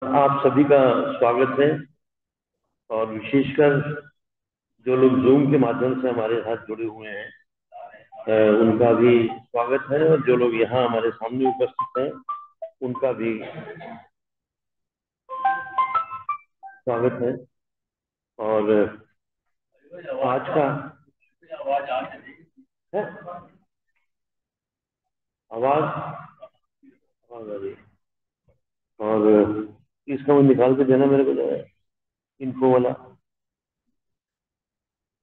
आप सभी का स्वागत है। और विशेषकर जो लोग जूम के माध्यम से हमारे साथ जुड़े हुए हैं, उनका भी स्वागत है। और जो लोग यहाँ हमारे सामने उपस्थित हैं, उनका भी स्वागत है। और आज का है आवाज आवाज आ रही है। और इसका वो निकाल के देना मेरे को जो है, इनको वाला।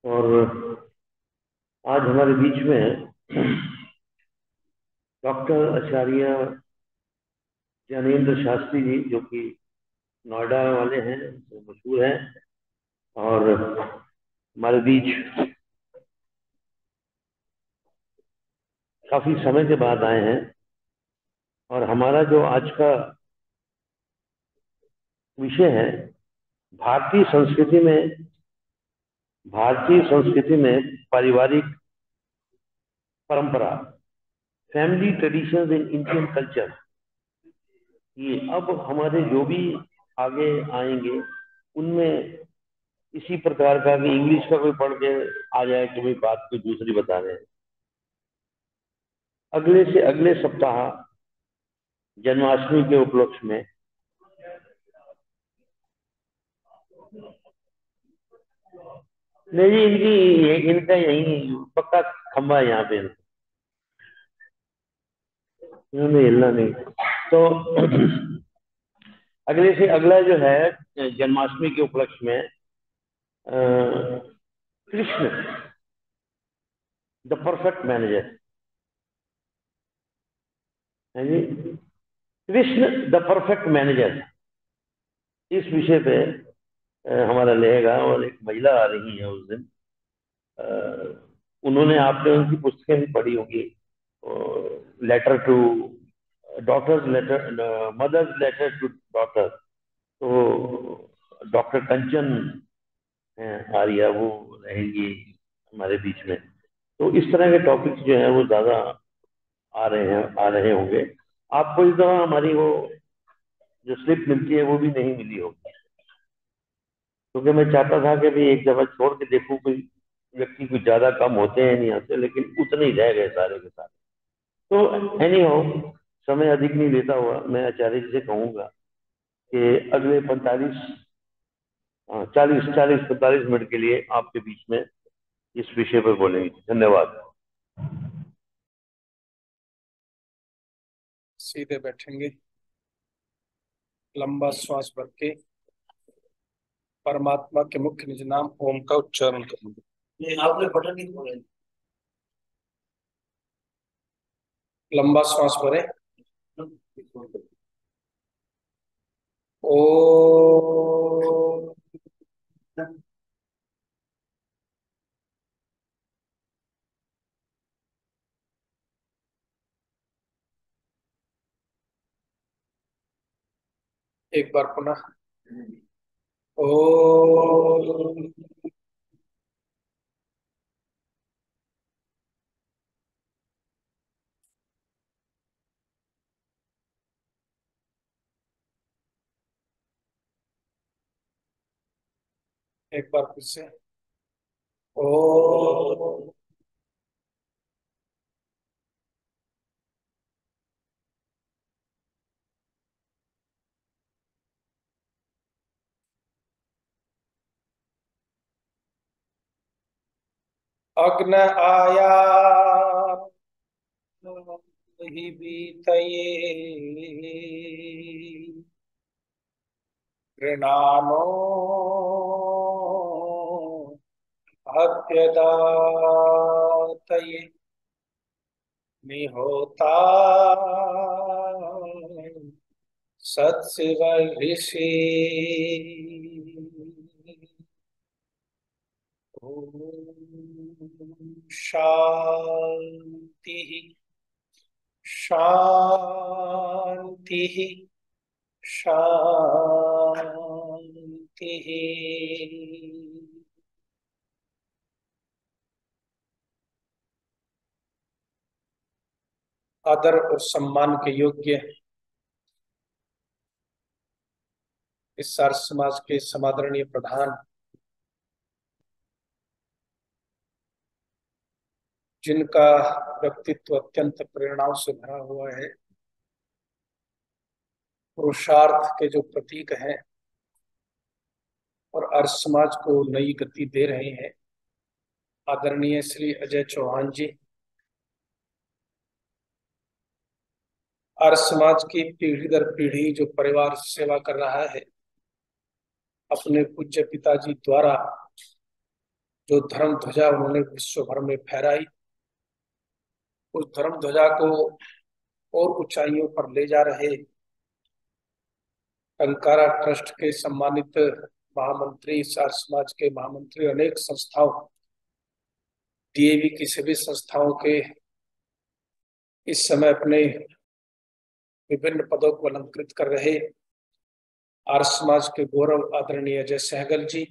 और आज हमारे बीच में डॉक्टर आचार्य ज्ञानेंद्र शास्त्री जी, जो कि नोएडा वाले हैं, जो मशहूर हैं, और हमारे बीच काफी समय के बाद आए हैं। और हमारा जो आज का विषय है, भारतीय संस्कृति में भारतीय संस्कृति में पारिवारिक परंपरा, family traditions in Indian culture. ये अब हमारे जो भी आगे आएंगे, उनमें इसी प्रकार का कि इंग्लिश का कोई पढ़ के आ जाए कि भाई बात कोई दूसरी बता रहे हैं। अगले से अगले सप्ताह जन्माष्टमी के उपलक्ष्य में नहीं, इनका यही पक्का खंबा है यहाँ पे। इन्होंने हिलना नहीं। तो अगले से अगला जो है जन्माष्टमी के उपलक्ष्य में कृष्ण द परफेक्ट मैनेजर है जी। कृष्ण द परफेक्ट मैनेजर, इस विषय पे हमारा रहेगा। और एक महिला आ रही है उस दिन। अ, उन्होंने, आपने उनकी पुस्तकें भी पढ़ी होगी, letter to daughters letter, mothers letter to daughter. तो डॉक्टर कंचन हैं आर्या, वो रहेंगी हमारे बीच में। तो इस तरह के टॉपिक्स जो है वो ज्यादा आ रहे होंगे। आपको इस दफा हमारी वो जो स्लिप मिलती है वो भी नहीं मिली होगी, क्योंकि मैं चाहता था कि भी एक दफा छोड़ के देखूं कोई व्यक्ति कुछ ज्यादा कम होते हैं नहीं आते, लेकिन उतने ही रह गए सारे के सारे। तो एनी हाउ, समय अधिक नहीं लेता हुआ मैं आचार्य जी से कहूंगा कि अगले 40-45 मिनट के लिए आपके बीच में इस विषय पर बोलेंगे। धन्यवाद। सीधे बैठेंगे, लंबा श्वास भर के परमात्मा के मुख्य निज नाम ओम का उच्चारण करेंगे। ये आपने बटन नहीं खोले। लंबा श्वास भरे, ओ। एक बार पुनः, ओ। एक बार फिर से, ओ। अग्न आया ही बीतये, गृणानो अभ्यदातये, निहोता सत्शिव ऋषि। शांति शांति शांति। आदर और सम्मान के योग्य इस आर्य समाज के समादरणीय प्रधान, जिनका व्यक्तित्व अत्यंत प्रेरणाओं से भरा हुआ है, पुरुषार्थ के जो प्रतीक हैं और आर्य समाज को नई गति दे रहे हैं, आदरणीय श्री अजय चौहान जी। आर्य समाज की पीढ़ी दर पीढ़ी जो परिवार सेवा कर रहा है, अपने पूज्य पिताजी द्वारा जो धर्म ध्वजा उन्होंने विश्व भर में फहराई, उस धर्म ध्वजा को और ऊंचाइयों पर ले जा रहे टंकारा ट्रस्ट के सम्मानित महामंत्री, आर्य समाज के महामंत्री, अनेक संस्थाओं, डीएवी की सभी संस्थाओं के इस समय अपने विभिन्न पदों को अलंकृत कर रहे आर्य समाज के गौरव आदरणीय अजय सहगल जी।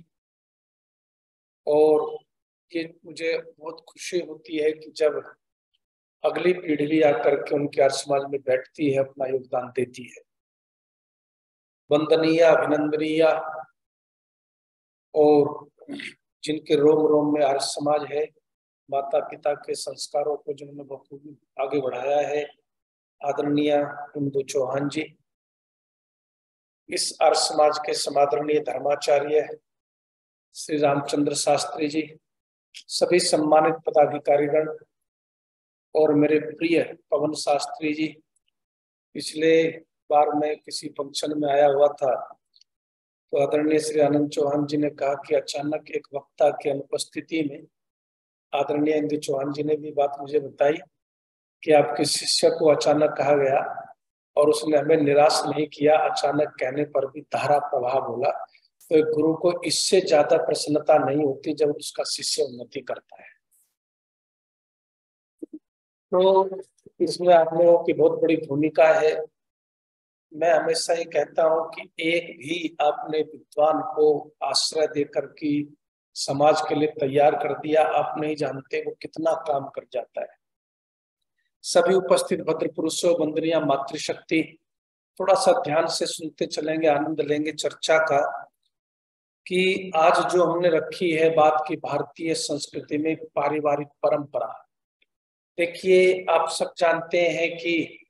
और ये मुझे बहुत खुशी होती है कि जब अगली पीढ़ी भी आकर के उनके आर्य समाज में बैठती है, अपना योगदान देती है। वंदनीय, अभिनंदनीय, और जिनके रोम रोम में आर्य समाज है, माता पिता के संस्कारों को जिन्होंने बखूबी आगे बढ़ाया है, आदरणीय इंदु चौहान जी। इस आर्य समाज के समादरणीय धर्माचार्य श्री रामचंद्र शास्त्री जी, सभी सम्मानित पदाधिकारीगण और मेरे प्रिय पवन शास्त्री जी। पिछले बार मैं किसी फंक्शन में आया हुआ था तो आदरणीय श्री आनंद चौहान जी ने कहा कि अचानक एक वक्ता की अनुपस्थिति में आदरणीय इंदु चौहान जी ने भी बात मुझे बताई कि आपके शिष्य को अचानक कहा गया और उसने हमें निराश नहीं किया, अचानक कहने पर भी धारा प्रवाह बोला। तो एक गुरु को इससे ज्यादा प्रसन्नता नहीं होती जब उसका शिष्य उन्नति करता है। तो इसमें आप लोगों की बहुत बड़ी भूमिका है। मैं हमेशा ये कहता हूं कि एक भी आपने विद्वान को आश्रय देकर की समाज के लिए तैयार कर दिया, आप नहीं जानते वो कितना काम कर जाता है। सभी उपस्थित भद्र पुरुषों, वंदनीय मातृशक्ति, थोड़ा सा ध्यान से सुनते चलेंगे, आनंद लेंगे चर्चा का कि आज जो हमने रखी है बात की भारतीय संस्कृति में पारिवारिक परंपरा। देखिए, आप सब जानते हैं कि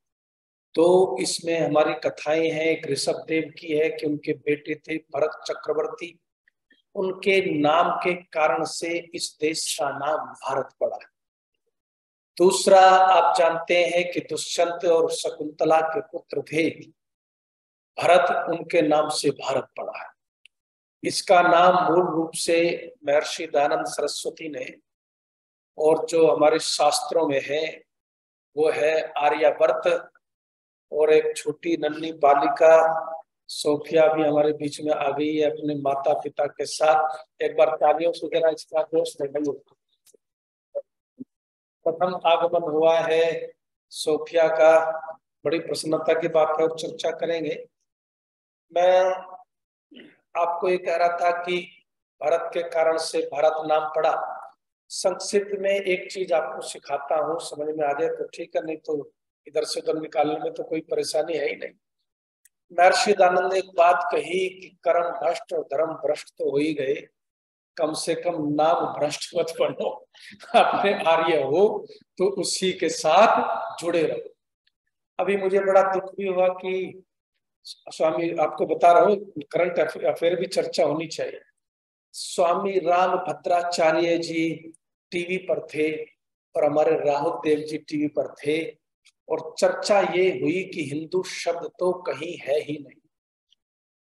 तो इसमें हमारी कथाएं हैं। एक ऋषभ देव की है कि उनके बेटे थे भरत चक्रवर्ती, उनके नाम के कारण से इस देश का नाम भारत पड़ा। दूसरा, आप जानते हैं कि दुष्यंत और शकुंतला के पुत्र थे भरत, उनके नाम से भारत पड़ा है। इसका नाम मूल रूप से महर्षि दयानंद सरस्वती ने, और जो हमारे शास्त्रों में है वो है आर्यवर्त। और एक छोटी नन्ही बालिका सोफिया भी हमारे बीच में आ गई है अपने माता पिता के साथ। एक बार तालियों से जरा इसका दोस्त नहीं, प्रथम आगमन हुआ है सोफिया का, बड़ी प्रसन्नता की बात है और चर्चा करेंगे। मैं आपको ये कह रहा था कि भारत के कारण से भारत नाम पड़ा। संक्षिप्त में एक चीज आपको सिखाता हूँ, समझ में आ जाए तो ठीक है, नहीं तो इधर से उधर निकालने में तो कोई परेशानी है ही नहीं। महर्षि दयानंद ने एक बात कही कि कर्म भ्रष्ट और धर्म भ्रष्ट तो हो ही गए, कम से कम नाम भ्रष्ट मत बनो। अपने आर्य हो तो उसी के साथ जुड़े रहो। अभी मुझे बड़ा दुख भी हुआ कि स्वामी, आपको बता रहा हूँ, करंट अफेयर भी चर्चा होनी चाहिए। स्वामी राम भद्राचार्य जी टीवी पर थे और हमारे राहुल देव जी टीवी पर थे, और चर्चा ये हुई कि हिंदू शब्द तो कहीं है ही नहीं,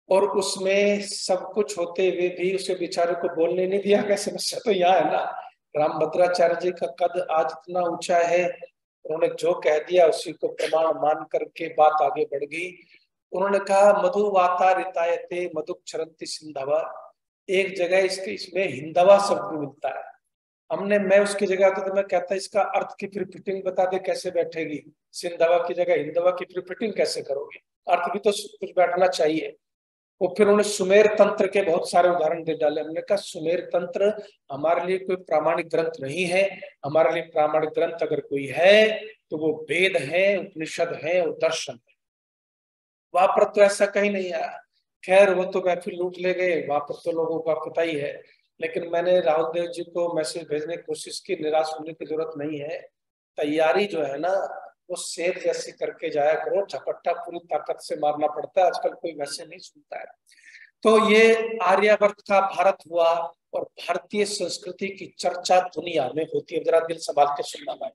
और उसमें सब कुछ होते हुए भी उसे बेचारे को बोलने नहीं दिया। क्या समस्या तो यहाँ है ना। राम भद्राचार्य जी का कद आज इतना ऊंचा है, उन्होंने जो कह दिया उसी को प्रमाण मान करके बात आगे बढ़ गई। उन्होंने कहा मधु वाता रितायते मधु क्षरंति सिंधवा। एक जगह इसमें हिंदवा शब्द मिलता है। मैं उसकी जगह आता तो मैं कहता इसका अर्थ की फिर फिटिंग बता दे कैसे बैठेगी। सिंधवा की जगह हिंदवा की फिर फिटिंग कैसे करोगे, अर्थ भी तो कुछ बैठना चाहिए। वो फिर उन्होंने सुमेर तंत्र के बहुत सारे उदाहरण दे डाले। हमने कहा सुमेर तंत्र हमारे लिए कोई प्रामाणिक ग्रंथ नहीं है। हमारे लिए प्रामाणिक ग्रंथ अगर कोई है तो वो वेद है, उपनिषद है और दर्शन है। वहां पर तो ऐसा कहीं नहीं आया। खैर वो तो महफिल लूट ले गए, वहां पर तो लोगों का पता ही है। लेकिन मैंने राहुल देव जी को मैसेज भेजने की कोशिश की, निराश होने की जरूरत नहीं है। तैयारी जो है ना, वो शेर जैसी करके जाया करो, झपट्टा पूरी ताकत से मारना पड़ता है, आजकल कोई वैसे नहीं सुनता है। तो ये आर्यवर्त का भारत हुआ, और भारतीय संस्कृति की चर्चा दुनिया में होती है। जरा दिल संभाल के सुनना भाई,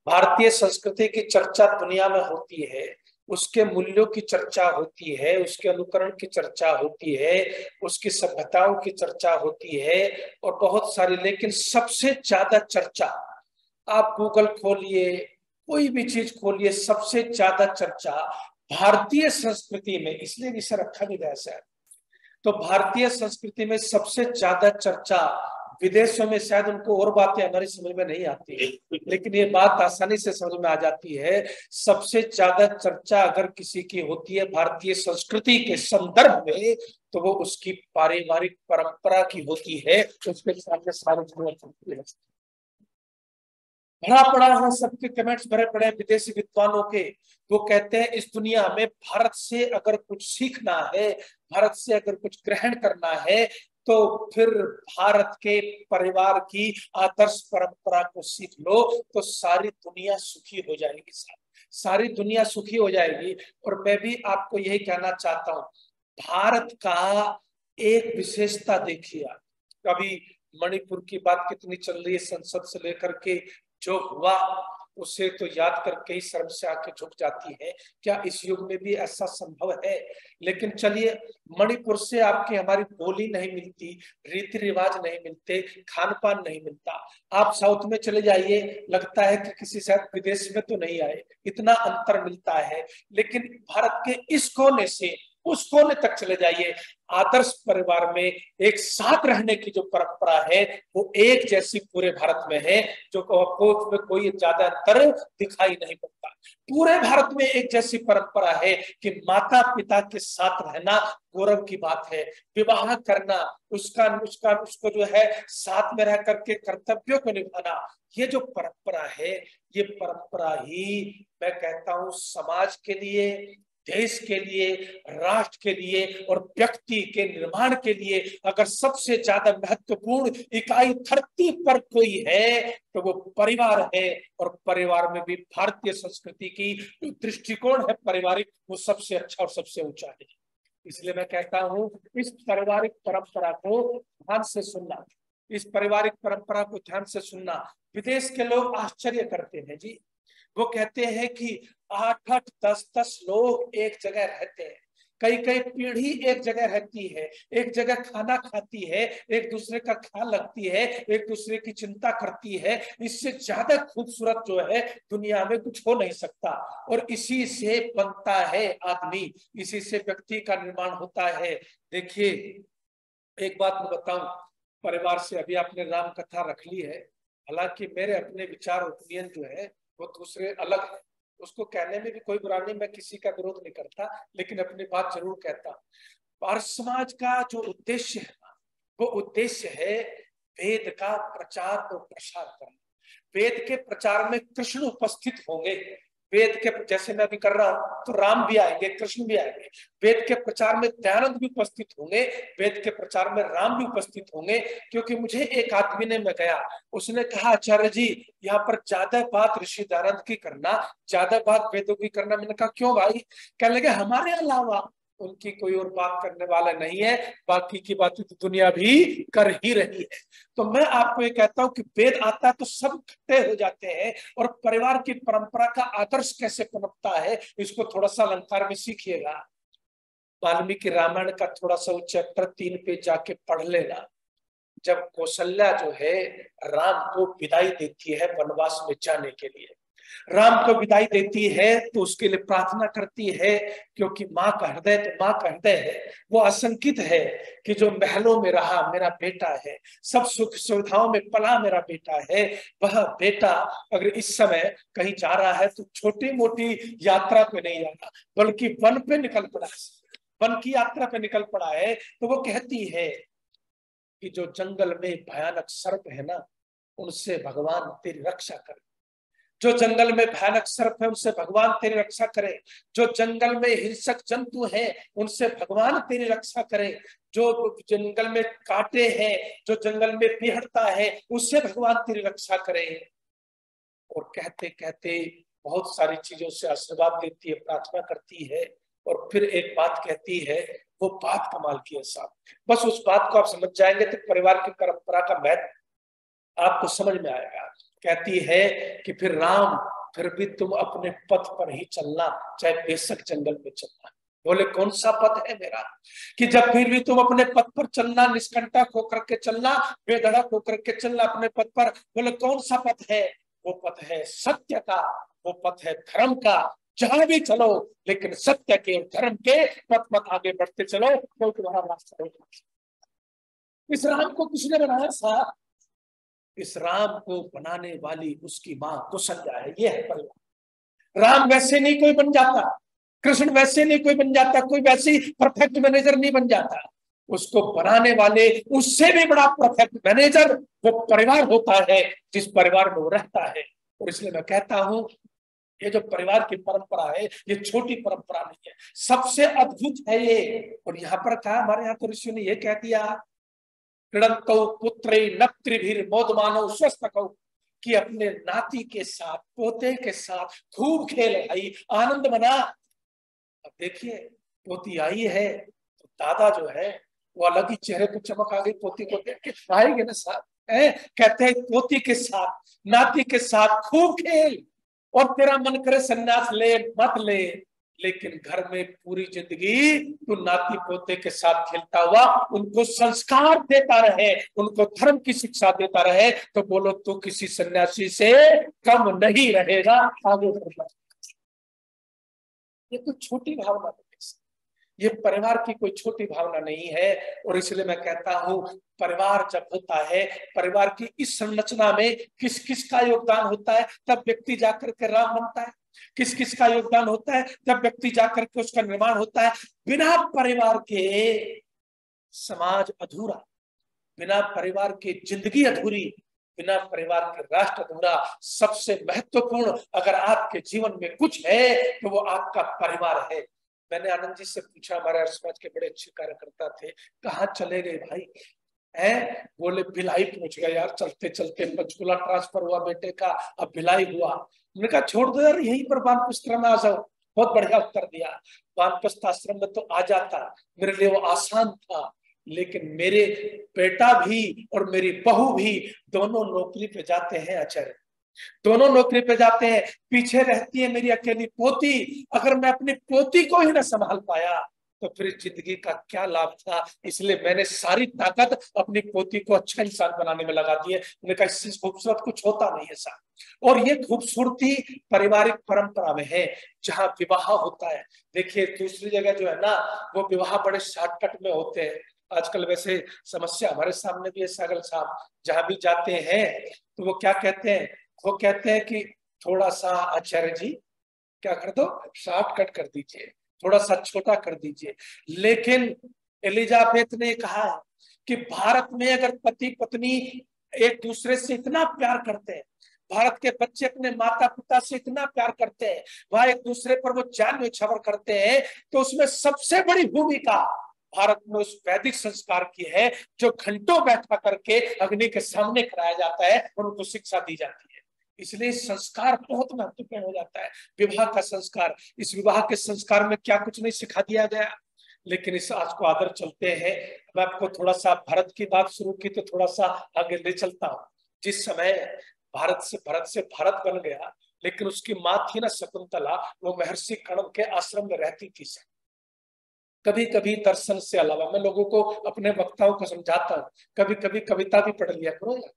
भारतीय संस्कृति की चर्चा दुनिया में होती है, उसके मूल्यों की चर्चा होती है, उसके अनुकरण की चर्चा होती है, उसकी सभ्यताओं की चर्चा होती है, और बहुत सारी। लेकिन सबसे ज्यादा चर्चा, आप गूगल खोलिए, कोई भी चीज खोलिए, सबसे ज्यादा चर्चा भारतीय संस्कृति में, इसलिए इसे रखा भी गया है। तो भारतीय संस्कृति में सबसे ज्यादा चर्चा, विदेशों में शायद उनको और बातें हमारी समझ में नहीं आती है, लेकिन ये बात आसानी से समझ में आ जाती है। सबसे ज्यादा चर्चा अगर किसी की होती है भारतीय संस्कृति के संदर्भ में, तो वो उसकी पारिवारिक परंपरा की होती है, उसके सामने सारी दुनिया चलती है। भरा पड़ा है, सबके कमेंट्स भरे पड़े हैं विदेशी विद्वानों के। वो कहते हैं इस दुनिया में भारत से अगर कुछ सीखना है, भारत से अगर कुछ ग्रहण करना है, तो फिर भारत के परिवार की आदर्श परंपरा को सीख लो, तो सारी दुनिया सुखी हो जाएगी। सारी दुनिया सुखी हो जाएगी। और मैं भी आपको यही कहना चाहता हूं, भारत का एक विशेषता देखिए। अभी मणिपुर की बात कितनी चल रही है, संसद से लेकर के जो हुआ, उसे तो याद करके ही शर्म से आंखें झुक जाती है। क्या इस युग में भी ऐसा संभव है? लेकिन चलिए, मणिपुर से आपकी हमारी बोली नहीं मिलती, रीति रिवाज नहीं मिलते, खान पान नहीं मिलता। आप साउथ में चले जाइए, लगता है कि किसी शायद विदेश में तो नहीं आए, इतना अंतर मिलता है। लेकिन भारत के इस कोने से उस कोने तक चले जाइए, आदर्श परिवार में एक साथ रहने की जो परंपरा है, वो एक जैसी पूरे भारत में है, जो आपको उसमें कोई ज्यादा अंतर दिखाई नहीं पड़ता। पूरे भारत में एक जैसी परंपरा है कि माता पिता के साथ रहना गौरव की बात है, विवाह करना, उसका उसका उसको जो है साथ में रह करके कर्तव्यों को निभाना, ये जो परंपरा है, ये परंपरा ही मैं कहता हूं समाज के लिए, देश के लिए, राष्ट्र के लिए और व्यक्ति के निर्माण के लिए अगर सबसे ज्यादा महत्वपूर्ण इकाई धरती पर कोई है, तो वो परिवार है। और परिवार में भी भारतीय संस्कृति की जो दृष्टिकोण है पारिवारिक, वो सबसे अच्छा और सबसे ऊंचा है। इसलिए मैं कहता हूं, इस पारिवारिक परंपरा को ध्यान से सुनना, इस पारिवारिक परंपरा को ध्यान से सुनना। विदेश के लोग आश्चर्य करते हैं जी, वो कहते हैं कि 8-8, 10-10 लोग एक जगह रहते हैं, कई कई पीढ़ी एक जगह रहती है, एक जगह खाना खाती है, एक दूसरे का ख्याल रखती है, एक दूसरे की चिंता करती है। इससे ज्यादा खूबसूरत जो है दुनिया में कुछ हो नहीं सकता। और इसी से बनता है आदमी, इसी से व्यक्ति का निर्माण होता है। देखिए, एक बात मैं बताऊं, परिवार से अभी आपने राम कथा रख ली है, हालांकि मेरे अपने विचार ओपिनियन जो है वो दूसरे अलग है, उसको कहने में भी कोई बुरा नहीं, मैं किसी का विरोध नहीं करता, लेकिन अपनी बात जरूर कहता हूं। और समाज का जो उद्देश्य है ना, वो उद्देश्य है वेद का प्रचार और प्रसार करना। वेद के प्रचार में कृष्ण उपस्थित होंगे, वेद के जैसे मैं अभी कर रहा हूं, तो राम भी आएंगे, कृष्ण भी आएंगे। वेद के प्रचार में दयानंद भी उपस्थित होंगे, वेद के प्रचार में राम भी उपस्थित होंगे। क्योंकि मुझे एक आदमी ने, मैं गया, उसने कहा आचार्य जी यहाँ पर ज्यादा बात ऋषि दयानंद की करना, ज्यादा बात वेदों की करना। मैंने कहा क्यों भाई? कहने लगे हमारे अलावा उनकी कोई और बात करने वाला नहीं है, बाकी की बातें तो दुनिया भी कर ही रही है। तो मैं आपको ये कहता हूं कि वेद आता है तो सब इकट्ठे हो जाते हैं। और परिवार की परंपरा का आदर्श कैसे पनपता है, इसको थोड़ा सा अलंकार में सीखिएगा। वाल्मीकि रामायण का थोड़ा सा चैप्टर 3 पे जाके पढ़ लेना। जब कौशल्या जो है राम को विदाई देती है वनवास में जाने के लिए, राम को विदाई देती है तो उसके लिए प्रार्थना करती है, क्योंकि माँ का हृदय तो माँ का हृदय है, वो आशंकित है कि जो महलों में रहा मेरा बेटा है, सब सुख सुविधाओं में पला मेरा बेटा है, वह बेटा अगर इस समय कहीं जा रहा है तो छोटी मोटी यात्रा पे नहीं जा रहा, बल्कि वन पे निकल पड़ा है, वन की यात्रा पे निकल पड़ा है। तो वो कहती है कि जो जंगल में भयानक सर्प है ना, उनसे भगवान तेरी रक्षा कर। जो जंगल में भयानक सर्प है उनसे भगवान तेरी रक्षा करे, जो जंगल में हिंसक जंतु हैं उनसे भगवान तेरी रक्षा करे, जो जंगल में कांटे हैं, जो जंगल में बिहड़ता है उससे भगवान तेरी रक्षा करे। और कहते कहते बहुत सारी चीजों से आशीर्वाद देती है, प्रार्थना करती है, और फिर एक बात कहती है, वो बात कमाल की है साहब। बस उस बात को आप समझ जाएंगे तो परिवार की परंपरा का महत्व आपको समझ में आएगा। कहती है कि फिर राम, फिर भी तुम अपने पथ पर ही चलना, चाहे बेशक जंगल में चलना। बोले कौन सा पथ है मेरा, कि जब फिर भी तुम अपने पथ पर चलना, निष्कंटक होकर के चलना, बेधड़क होकर के चलना अपने पथ पर। बोले कौन सा पथ है, वो पथ है सत्य का, वो पथ है धर्म का। जहां भी चलो लेकिन सत्य के और धर्म के पथ पर आगे बढ़ते चलो, तो तुम्हारा रास्ता होगा। इस राम को किसने बनाया साहब, इस राम को बनाने वाली उसकी मां कौशल्या है। ये है परिवार। राम वैसे नहीं कोई बन जाता, कृष्ण वैसे नहीं कोई बन जाता, कोई वैसे परफेक्ट मैनेजर नहीं बन जाता। उसको बनाने वाले उससे भी बड़ा परफेक्ट मैनेजर वो परिवार होता है, जिस परिवार में वो रहता है। और इसलिए मैं कहता हूं ये जो परिवार की परंपरा है ये छोटी परंपरा नहीं है, सबसे अद्भुत है ये। और यहाँ पर कहा, हमारे यहाँ तो ऋषियों ने ये कह दिया, पुत्रे नप्त्रिभिर मोदमानो स्वस्थ, कि अपने नाती के साथ, पोते के साथ खूब खेल भाई, आनंद मना। अब देखिए पोती आई है तो दादा जो है वो अलग ही चेहरे पर चमक आ गई, पोती को देख के आएंगे ना साथ। कहते हैं पोती के साथ, नाती के साथ खूब खेल, और तेरा मन करे सन्यास ले मत ले, लेकिन घर में पूरी जिंदगी तू नाती पोते के साथ खेलता हुआ उनको संस्कार देता रहे, उनको धर्म की शिक्षा देता रहे, तो बोलो तू किसी सन्यासी से कम नहीं रहेगा। आगे बढ़, ये कोई छोटी भावना नहीं, ये परिवार की कोई छोटी भावना नहीं है। और इसलिए मैं कहता हूं परिवार जब होता है, परिवार की इस संरचना में किस किस का योगदान होता है, तब व्यक्ति जाकर के राम बनता है। किस किस का योगदान होता है, तब व्यक्ति जाकर के उसका निर्माण होता है। बिना परिवार के समाज अधूरा, बिना परिवार के जिंदगी अधूरी, बिना परिवार के राष्ट्र अधूरा। सबसे महत्वपूर्ण अगर आपके जीवन में कुछ है तो वो आपका परिवार है। मैंने आनंद जी से पूछा, हमारे समाज के बड़े अच्छे कार्यकर्ता थे, कहाँ चले गए भाई हैं? बोले भिलाई पहुंच गए यार, चलते चलते पंचकुला ट्रांसफर हुआ बेटे का, अब भिलाई हुआ। मैंने कहा छोड़ दो यार, यहीं पर वानप्रस्थ में आ जाओ। बहुत बढ़िया उत्तर दिया, वानप्रस्थ आश्रम में तो आ जाता, मेरे लिए वो आसान था, लेकिन मेरे बेटा भी और मेरी बहू भी दोनों नौकरी पे जाते हैं आचार्य, दोनों नौकरी पे जाते हैं। पीछे रहती है मेरी अकेली पोती, अगर मैं अपनी पोती को ही ना संभाल पाया तो फिर जिंदगी का क्या लाभ था। इसलिए मैंने सारी ताकत अपनी पोती को अच्छा इंसान बनाने में लगा दी है। मैंने कहा इससे खूबसूरत कुछ होता नहीं है साहब। और ये खूबसूरती पारिवारिक परंपरा में है, जहाँ विवाह होता है। देखिए दूसरी जगह जो है ना, वो विवाह बड़े शॉर्टकट में होते हैं। आजकल वैसे समस्या हमारे सामने भी है सागल साहब, जहां भी जाते हैं तो वो क्या कहते हैं, वो कहते हैं कि थोड़ा सा आचार्य जी क्या कर दो, शॉर्टकट कर दीजिए, थोड़ा सा छोटा कर दीजिए। लेकिन एलिजाबेथ ने कहा कि भारत में अगर पति पत्नी एक दूसरे से इतना प्यार करते हैं, भारत के बच्चे अपने माता पिता से इतना प्यार करते हैं, वहां एक दूसरे पर वो जान न्यौछावर करते हैं, तो उसमें सबसे बड़ी भूमिका भारत में उस वैदिक संस्कार की है, जो घंटों बैठा करके अग्नि के सामने कराया जाता है और उनको शिक्षा दी जाती है। इसलिए संस्कार बहुत महत्वपूर्ण हो जाता है। विवाह का संस्कार, इस विवाह के संस्कार में क्या कुछ नहीं सिखा दिया गया, लेकिन इस आज को आदर चलते हैं। मैं आपको थोड़ा सा भारत की बात शुरू की तो थोड़ा सा आगे ले चलता हूँ। जिस समय भारत से भारत बन गया, लेकिन उसकी माँ थी ना शकुंतला, वो महर्षि कण्व के आश्रम में रहती थी। कभी कभी दर्शन से अलावा, मैं लोगों को अपने वक्ताओं को समझाता हूँ, कभी कभी कविता भी पढ़ लिया करो यार,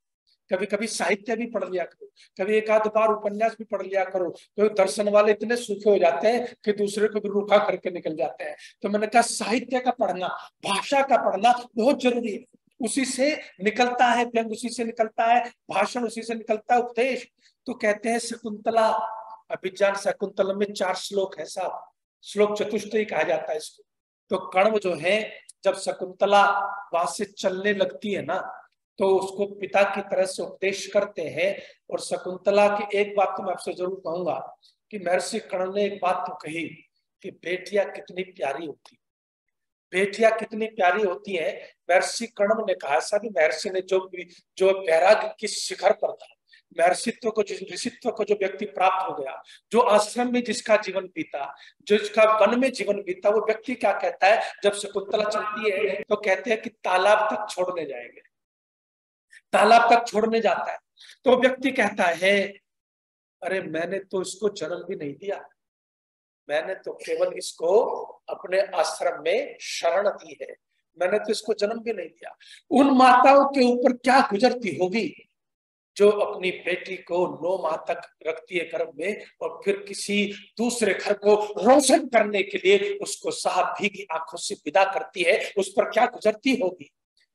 कभी कभी साहित्य भी पढ़ लिया करो, कभी एक आध बार उपन्यास भी पढ़ लिया करो। तो दर्शन वाले इतने सूखे हो जाते हैं कि दूसरे को भी रूखा करके निकल जाते हैं। तो मैंने कहा साहित्य का पढ़ना, भाषा का पढ़ना बहुत जरूरी है। उसी से निकलता है व्यंग, उसी से निकलता है भाषण, उसी से निकलता है उपदेश। तो कहते हैं शकुंतला, अभिज्ञान शकुंतलम में 4 श्लोक है साहब, श्लोक चतुष्टयी कहा जाता है इसको। तो कण्व जो है, जब शकुंतला वहां से चलने लगती है ना, तो उसको पिता की तरह से उपदेश करते हैं। और शकुंतला की एक बात तो मैं आपसे जरूर कहूंगा कि महर्षि कर्ण ने एक बात तो कही कि बेटियां कितनी प्यारी होती, बेटियां कितनी प्यारी होती हैं। महर्षि कर्ण ने कहा, ऐसा भी महर्षि ने जो वैराग्य की शिखर पर था, महर्षित्व को, ऋषित्व को जो व्यक्ति प्राप्त हो गया, जो आश्रम में जिसका जीवन बीता, जो जिसका वन में जीवन बीता, वो व्यक्ति क्या कहता है जब शकुंतला चलती है तो कहते हैं कि तालाब तक छोड़ने जाएंगे, तालाब तक छोड़ने जाता है तो व्यक्ति कहता है अरे मैंने तो इसको जन्म भी नहीं दिया, मैंने तो केवल इसको अपने आश्रम में शरण दी है, मैंने तो इसको जन्म भी नहीं दिया। उन माताओं के ऊपर क्या गुजरती होगी जो अपनी बेटी को 9 माह तक रखती है गर्भ में और फिर किसी दूसरे घर को रोशन करने के लिए उसको साहब भीगी आंखों से विदा करती है, उस पर क्या गुजरती होगी।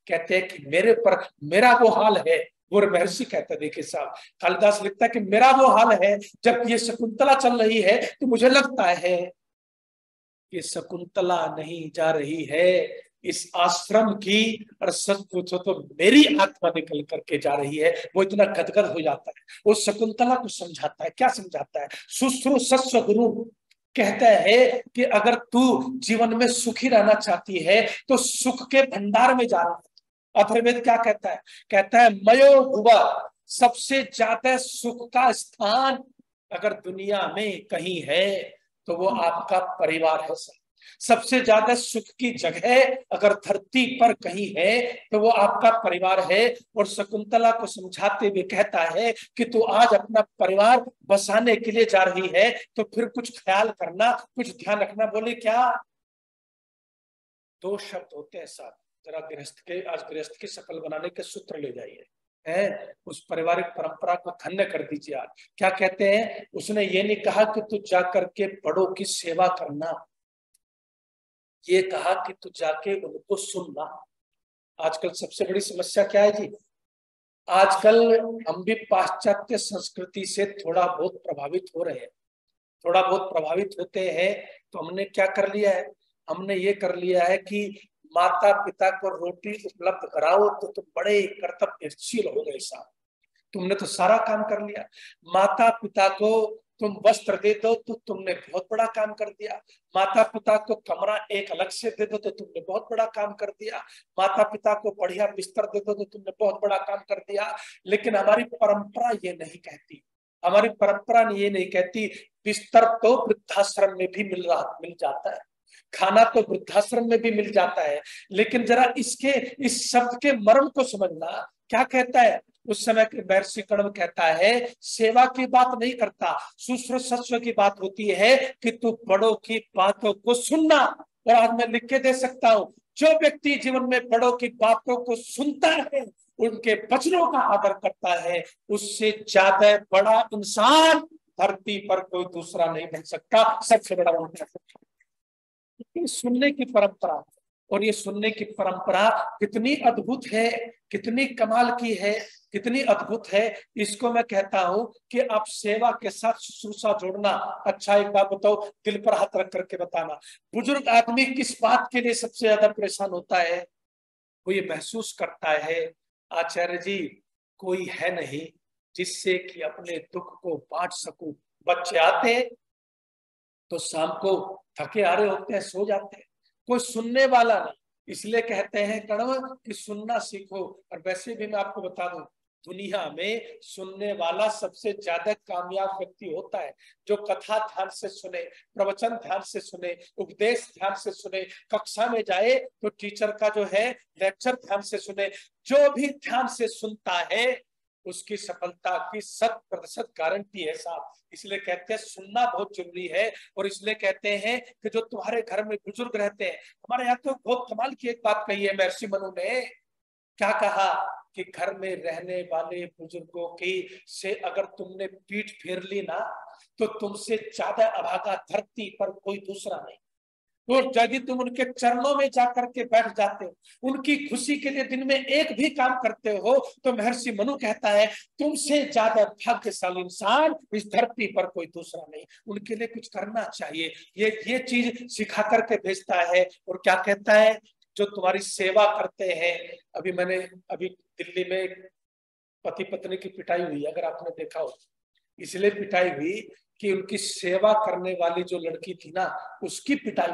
कहते हैं कि मेरे पर मेरा वो हाल है, वो महर्षि कहता है, देखिए साहब कालिदास लिखता है कि मेरा वो हाल है जब ये शकुंतला चल रही है तो मुझे लगता है कि शकुंतला नहीं जा रही है इस आश्रम की, और सच पूछो तो मेरी आत्मा निकल करके जा रही है। वो इतना गदगद हो जाता है, वो शकुंतला को समझाता है। क्या समझाता है? शुश्रू सस्व गुरु कहता है कि अगर तू जीवन में सुखी रहना चाहती है तो सुख के भंडार में जाना है। अथर्ववेद क्या कहता है? कहता है मयो भुवा, सबसे ज्यादा सुख का स्थान अगर दुनिया में कहीं है तो वो आपका परिवार है। सबसे ज्यादा सुख की जगह अगर धरती पर कहीं है तो वो आपका परिवार है। और शकुंतला को समझाते हुए कहता है कि तू आज अपना परिवार बसाने के लिए जा रही है तो फिर कुछ ख्याल करना, कुछ ध्यान रखना। बोले क्या? 2 शब्द होते हैं साथ, जरा गृहस्थ के, आज गृहस्थ की सफल बनाने के सूत्र ले जाइए, है उस पारिवारिक परंपरा को धन्य कर दीजिए। आज क्या कहते हैं? उसने ये नहीं कहा कि तू जाकर के बड़ों की सेवा करना, ये कहा कि तू जाके उनको सुनना। आजकल सबसे बड़ी समस्या क्या है जी? आजकल हम भी पाश्चात्य संस्कृति से थोड़ा बहुत प्रभावित हो रहे हैं, थोड़ा बहुत प्रभावित होते हैं। तो हमने क्या कर लिया है? हमने ये कर लिया है कि माता पिता को रोटी उपलब्ध कराओ तो तुम बड़े कर्तव्यशील हो गए साहब, तुमने तो सारा काम कर लिया। माता पिता को तुम वस्त्र दे दो तो तुमने बहुत बड़ा काम कर दिया। माता पिता को कमरा एक अलग से दे दो तो तुमने बहुत बड़ा काम कर दिया। माता पिता को बढ़िया बिस्तर दे दो तो तुमने बहुत बड़ा काम कर दिया। लेकिन हमारी परंपरा ये नहीं कहती, हमारी परंपरा ये नहीं कहती बिस्तर तो वृद्धाश्रम में भी मिल जाता है, खाना तो वृद्धाश्रम में भी मिल जाता है। लेकिन जरा इसके इस शब्द के मर्म को समझना। क्या कहता है? उस समय के महर्षि कर्ण कहता है सेवा की बात नहीं करता, शुश्रूषस्व की बात होती है कि तू बड़ों की बातों को सुनना। और आज मैं लिख के दे सकता हूं, जो व्यक्ति जीवन में बड़ों की बातों को सुनता है, उनके वचनों का आदर करता है, उससे ज्यादा बड़ा इंसान धरती पर कोई दूसरा नहीं बन सकता। सबसे बड़ा सुनने की परंपरा, और ये सुनने की परंपरा कितनी अद्भुत है, कितनी कमाल की है, कितनी अद्भुत है। इसको मैं कहता हूं कि आप सेवा के साथ शुश्रूषा जोड़ना। अच्छा एक बात बताओ, दिल पर हाथ रख करके बताना, बुजुर्ग आदमी किस बात के लिए सबसे ज्यादा परेशान होता है? वो ये महसूस करता है आचार्य जी कोई है नहीं जिससे कि अपने दुख को बांट सकूं। बच्चे आते हैं तो शाम को थके हारे होते हैं, सो जाते हैं, कोई सुनने वाला नहीं। इसलिए कहते हैं कण्व कि सुनना सीखो। और वैसे भी मैं आपको बता दूं, दुनिया में सुनने वाला सबसे ज्यादा कामयाब व्यक्ति होता है जो कथा ध्यान से सुने, प्रवचन ध्यान से सुने, उपदेश ध्यान से सुने, कक्षा में जाए तो टीचर का जो है लेक्चर ध्यान से सुने। जो भी ध्यान से सुनता है उसकी सफलता की 100% गारंटी है साहब। इसलिए कहते हैं सुनना बहुत जरूरी है। और इसलिए कहते हैं कि जो तुम्हारे घर में बुजुर्ग रहते हैं, हमारे यहाँ तो बहुत कमाल की एक बात कही है महर्षि मनु ने। क्या कहा कि घर में रहने वाले बुजुर्गों की से अगर तुमने पीठ फेर ली ना तो तुमसे ज्यादा अभागा धरती पर कोई दूसरा नहीं। तो यदि तुम उनके चरणों में जाकर के बैठ जाते हो, उनकी खुशी के लिए दिन में एक भी काम करते हो, तो महर्षि मनु कहता है तुमसे ज्यादा भाग्यशाली इंसान इस धरती पर कोई दूसरा नहीं। उनके लिए कुछ करना चाहिए, ये चीज सिखा करके भेजता है। और क्या कहता है जो तुम्हारी सेवा करते हैं। अभी दिल्ली में पति पत्नी की पिटाई हुई, अगर आपने देखा हो, इसलिए पिटाई हुई कि उनकी सेवा करने वाली जो लड़की थी ना, उसकी पिटाई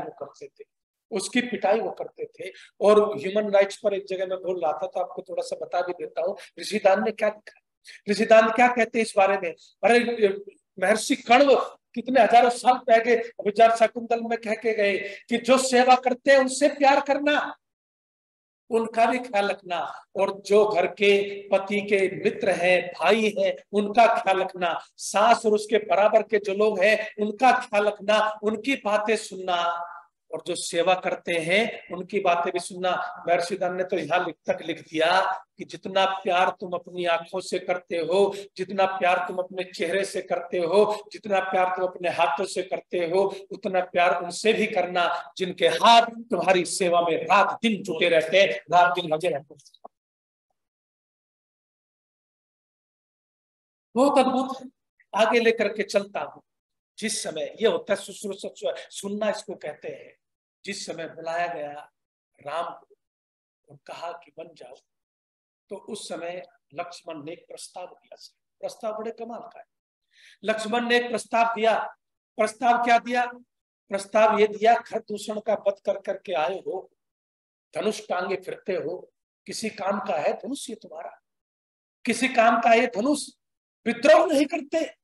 वो करते थे। और ह्यूमन राइट्स पर एक जगह मैं बोल रहा था, तो आपको थोड़ा सा बता भी देता हूँ ऋषिदान ने क्या लिखा। ऋषिदान क्या कहते हैं इस बारे में? अरे महर्षि कण्व कितने हजारों साल पहले विचार शाकुंतल में कह के गए कि जो सेवा करते हैं उनसे प्यार करना, उनका भी ख्याल रखना, और जो घर के पति के मित्र हैं, भाई हैं, उनका ख्याल रखना, सास और उसके बराबर के जो लोग हैं उनका ख्याल रखना, उनकी बातें सुनना, और जो सेवा करते हैं उनकी बातें भी सुनना। महर्षि दान ने तो यहाँ तक लिख दिया कि जितना प्यार तुम अपनी आंखों से करते हो, जितना प्यार तुम अपने चेहरे से करते हो, जितना प्यार तुम अपने हाथों से करते हो, उतना प्यार उनसे भी करना जिनके हाथ तुम्हारी सेवा में रात दिन जुटे रहते हैं, रात दिन लगे रहते हैं। बहुत अद्भुत है। आगे लेकर के चलता हूं। जिस समय ये होता है शुश्रूषा, सुनना इसको कहते हैं। जिस समय बुलाया गया राम को और कहा कि बन जाओ, तो उस समय लक्ष्मण ने एक प्रस्ताव दिया। प्रस्ताव बड़े कमाल का है। लक्ष्मण ने एक प्रस्ताव दिया। प्रस्ताव क्या दिया? प्रस्ताव ये दिया, खर दूषण का वध कर करके आए हो, धनुष टांगे फिरते हो, किसी काम का है धनुष ये तुम्हारा? किसी काम का ये धनुष? विद्रोह नहीं करते,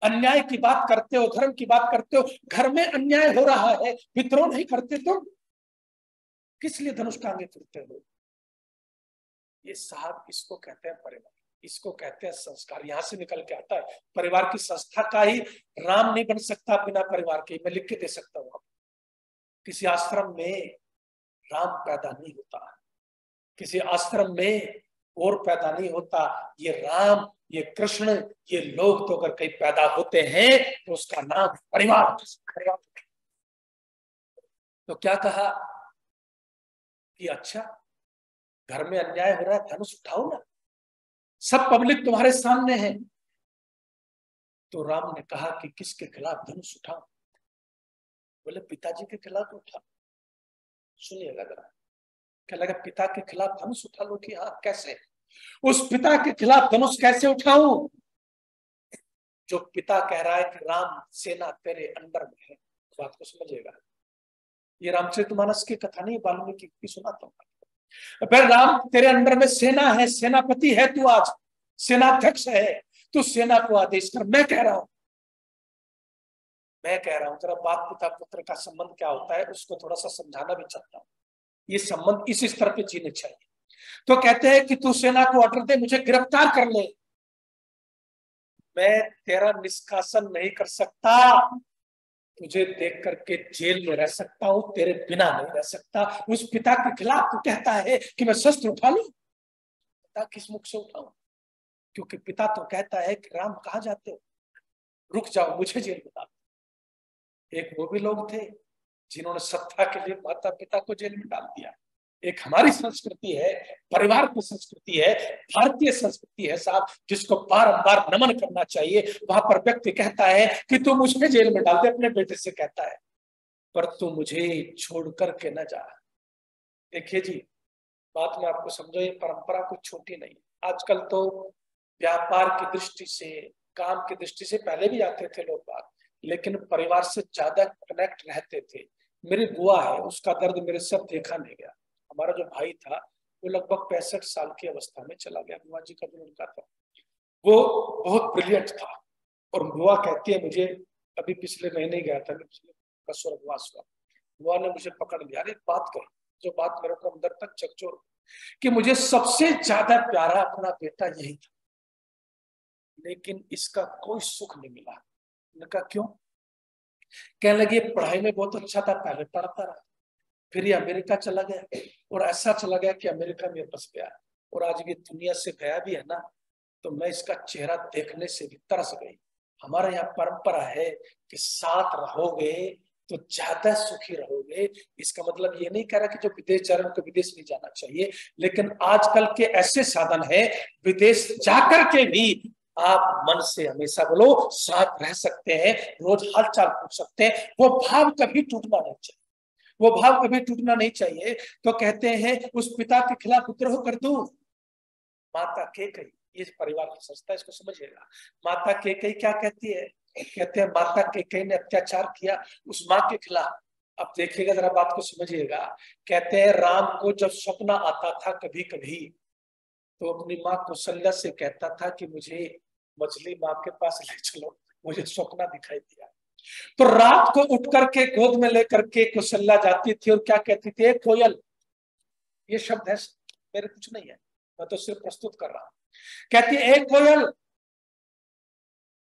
अन्याय की बात करते हो, धर्म की बात करते हो, घर में अन्याय हो रहा है, विद्रोह नहीं करते तुम, किस लिए धनुष टांगे फिरते हो? ये साहब इसको कहते हैं परिवार, इसको कहते हैं संस्कार। यहां से निकल के आता है परिवार की संस्था का ही राम नहीं बन सकता बिना परिवार के। मैं लिख के दे सकता हूं, किसी आश्रम में राम पैदा नहीं होता, किसी आश्रम में और पैदा नहीं होता। ये राम, ये कृष्ण, ये लोग तो अगर कहीं पैदा होते हैं तो उसका नाम परिवार। तो क्या कहा कि अच्छा घर में अन्याय हो रहा है, धनुष उठाओ ना, सब पब्लिक तुम्हारे सामने है। तो राम ने कहा कि किसके खिलाफ धनुष उठाओ? बोले पिताजी के खिलाफ उठा। सुनिए लग रहा, क्या लगा पिता के खिलाफ धनुष उठा लो? कि हाँ, कैसे? उस पिता के खिलाफ धनुष कैसे उठाऊं जो पिता कह रहा है कि राम सेना तेरे अंडर में है? बात को समझिएगा, ये रामचरितमानस की कथा नहीं, वाल्मीकि की सुनाता हूं। फिर राम तेरे अंडर में सेना है, सेनापति है तू, आज सेनाध्यक्ष है तू, सेना को आदेश कर। मैं कह रहा हूं जरा बाप पिता पुत्र का संबंध क्या होता है उसको थोड़ा सा समझाना भी चाहता हूं। ये संबंध इस स्तर पे जीने चाहिए। तो कहते हैं कि तू सेना को ऑर्डर दे, मुझे गिरफ्तार कर ले। मैं तेरा निष्कासन नहीं कर सकता, तुझे देख करके जेल में रह सकता हूं, तेरे बिना नहीं रह सकता। उस पिता के खिलाफ तू कहता है कि मैं शस्त्र उठा लूं? पिता किस मुख से उठाऊं? क्योंकि पिता तो कहता है कि राम कहाँ जाते हो, रुक जाओ, मुझे जेल में डाल। एक वो भी लोग थे जिन्होंने सत्ता के लिए माता पिता को जेल में डाल दिया। एक हमारी संस्कृति है, परिवार की संस्कृति है, भारतीय संस्कृति है साहब, जिसको बार-बार नमन करना चाहिए। वहां पर व्यक्ति कहता है कि तू मुझे जेल में डाल दे, अपने बेटे से कहता है, पर तू मुझे छोड़ करके न जा। देखिए जी, बात में आपको समझो, ये परंपरा कुछ छोटी नहीं। आजकल तो व्यापार की दृष्टि से, काम की दृष्टि से पहले भी आते थे लोग बात, लेकिन परिवार से ज्यादा कनेक्ट रहते थे। मेरी बुआ है, उसका दर्द मेरे से देखा नहीं गया। हमारा जो भाई था वो लगभग 65 साल की अवस्था में चला गया। बुआ जी का जो लड़का था वो बहुत ब्रिलियंट था, और बुआ कहती है मुझे, अभी पिछले महीने गया था, पिछले स्वर्गवास हुआ, बुआ ने मुझे पकड़ लिया, एक बात कही जो बात मेरे को अंदर तक झकझोर, कि मुझे सबसे ज्यादा प्यारा अपना बेटा यही था, लेकिन इसका कोई सुख नहीं मिला। उनका क्यों? कहने लगे पढ़ाई में बहुत अच्छा था, पहले पढ़ता रहा, फिर ये अमेरिका चला गया, और ऐसा चला गया कि अमेरिका में बस गया, और आज ये दुनिया से गया भी है ना, तो मैं इसका चेहरा देखने से भी तरस गई। हमारे यहाँ परंपरा है कि साथ रहोगे तो ज्यादा सुखी रहोगे। इसका मतलब ये नहीं कह रहा कि जो विदेश जा रहे हैं उनको विदेश नहीं जाना चाहिए, लेकिन आजकल के ऐसे साधन है, विदेश जाकर के भी आप मन से हमेशा बोलो साथ रह सकते हैं, रोज हालचाल पूछ सकते हैं। वो भाव कभी टूटना नहीं चाहिए। वो भाव कभी टूटना नहीं चाहिए। तो कहते हैं उस पिता के खिलाफ विद्रोह कर दूं। माता केकई, इस परिवार की संस्था, इसको समझिएगा। माता केकई क्या कहती है? कहते हैं माता केकई ने अत्याचार किया उस माँ के खिलाफ। अब देखिएगा, जरा बात को समझिएगा। कहते हैं राम को जब स्वप्न आता था कभी कभी, तो अपनी माँ कौशल्या से कहता था कि मुझे मछली माँ के पास ले चलो, मुझे स्वप्न दिखाई दिया। तो रात को उठ करके गोद में लेकर के कौशल्या जाती थी और क्या कहती थी? एक कोयल, ये शब्द है, मेरे कुछ नहीं है, मैं तो सिर्फ प्रस्तुत कर रहा हूं। कहती है एक कोयल,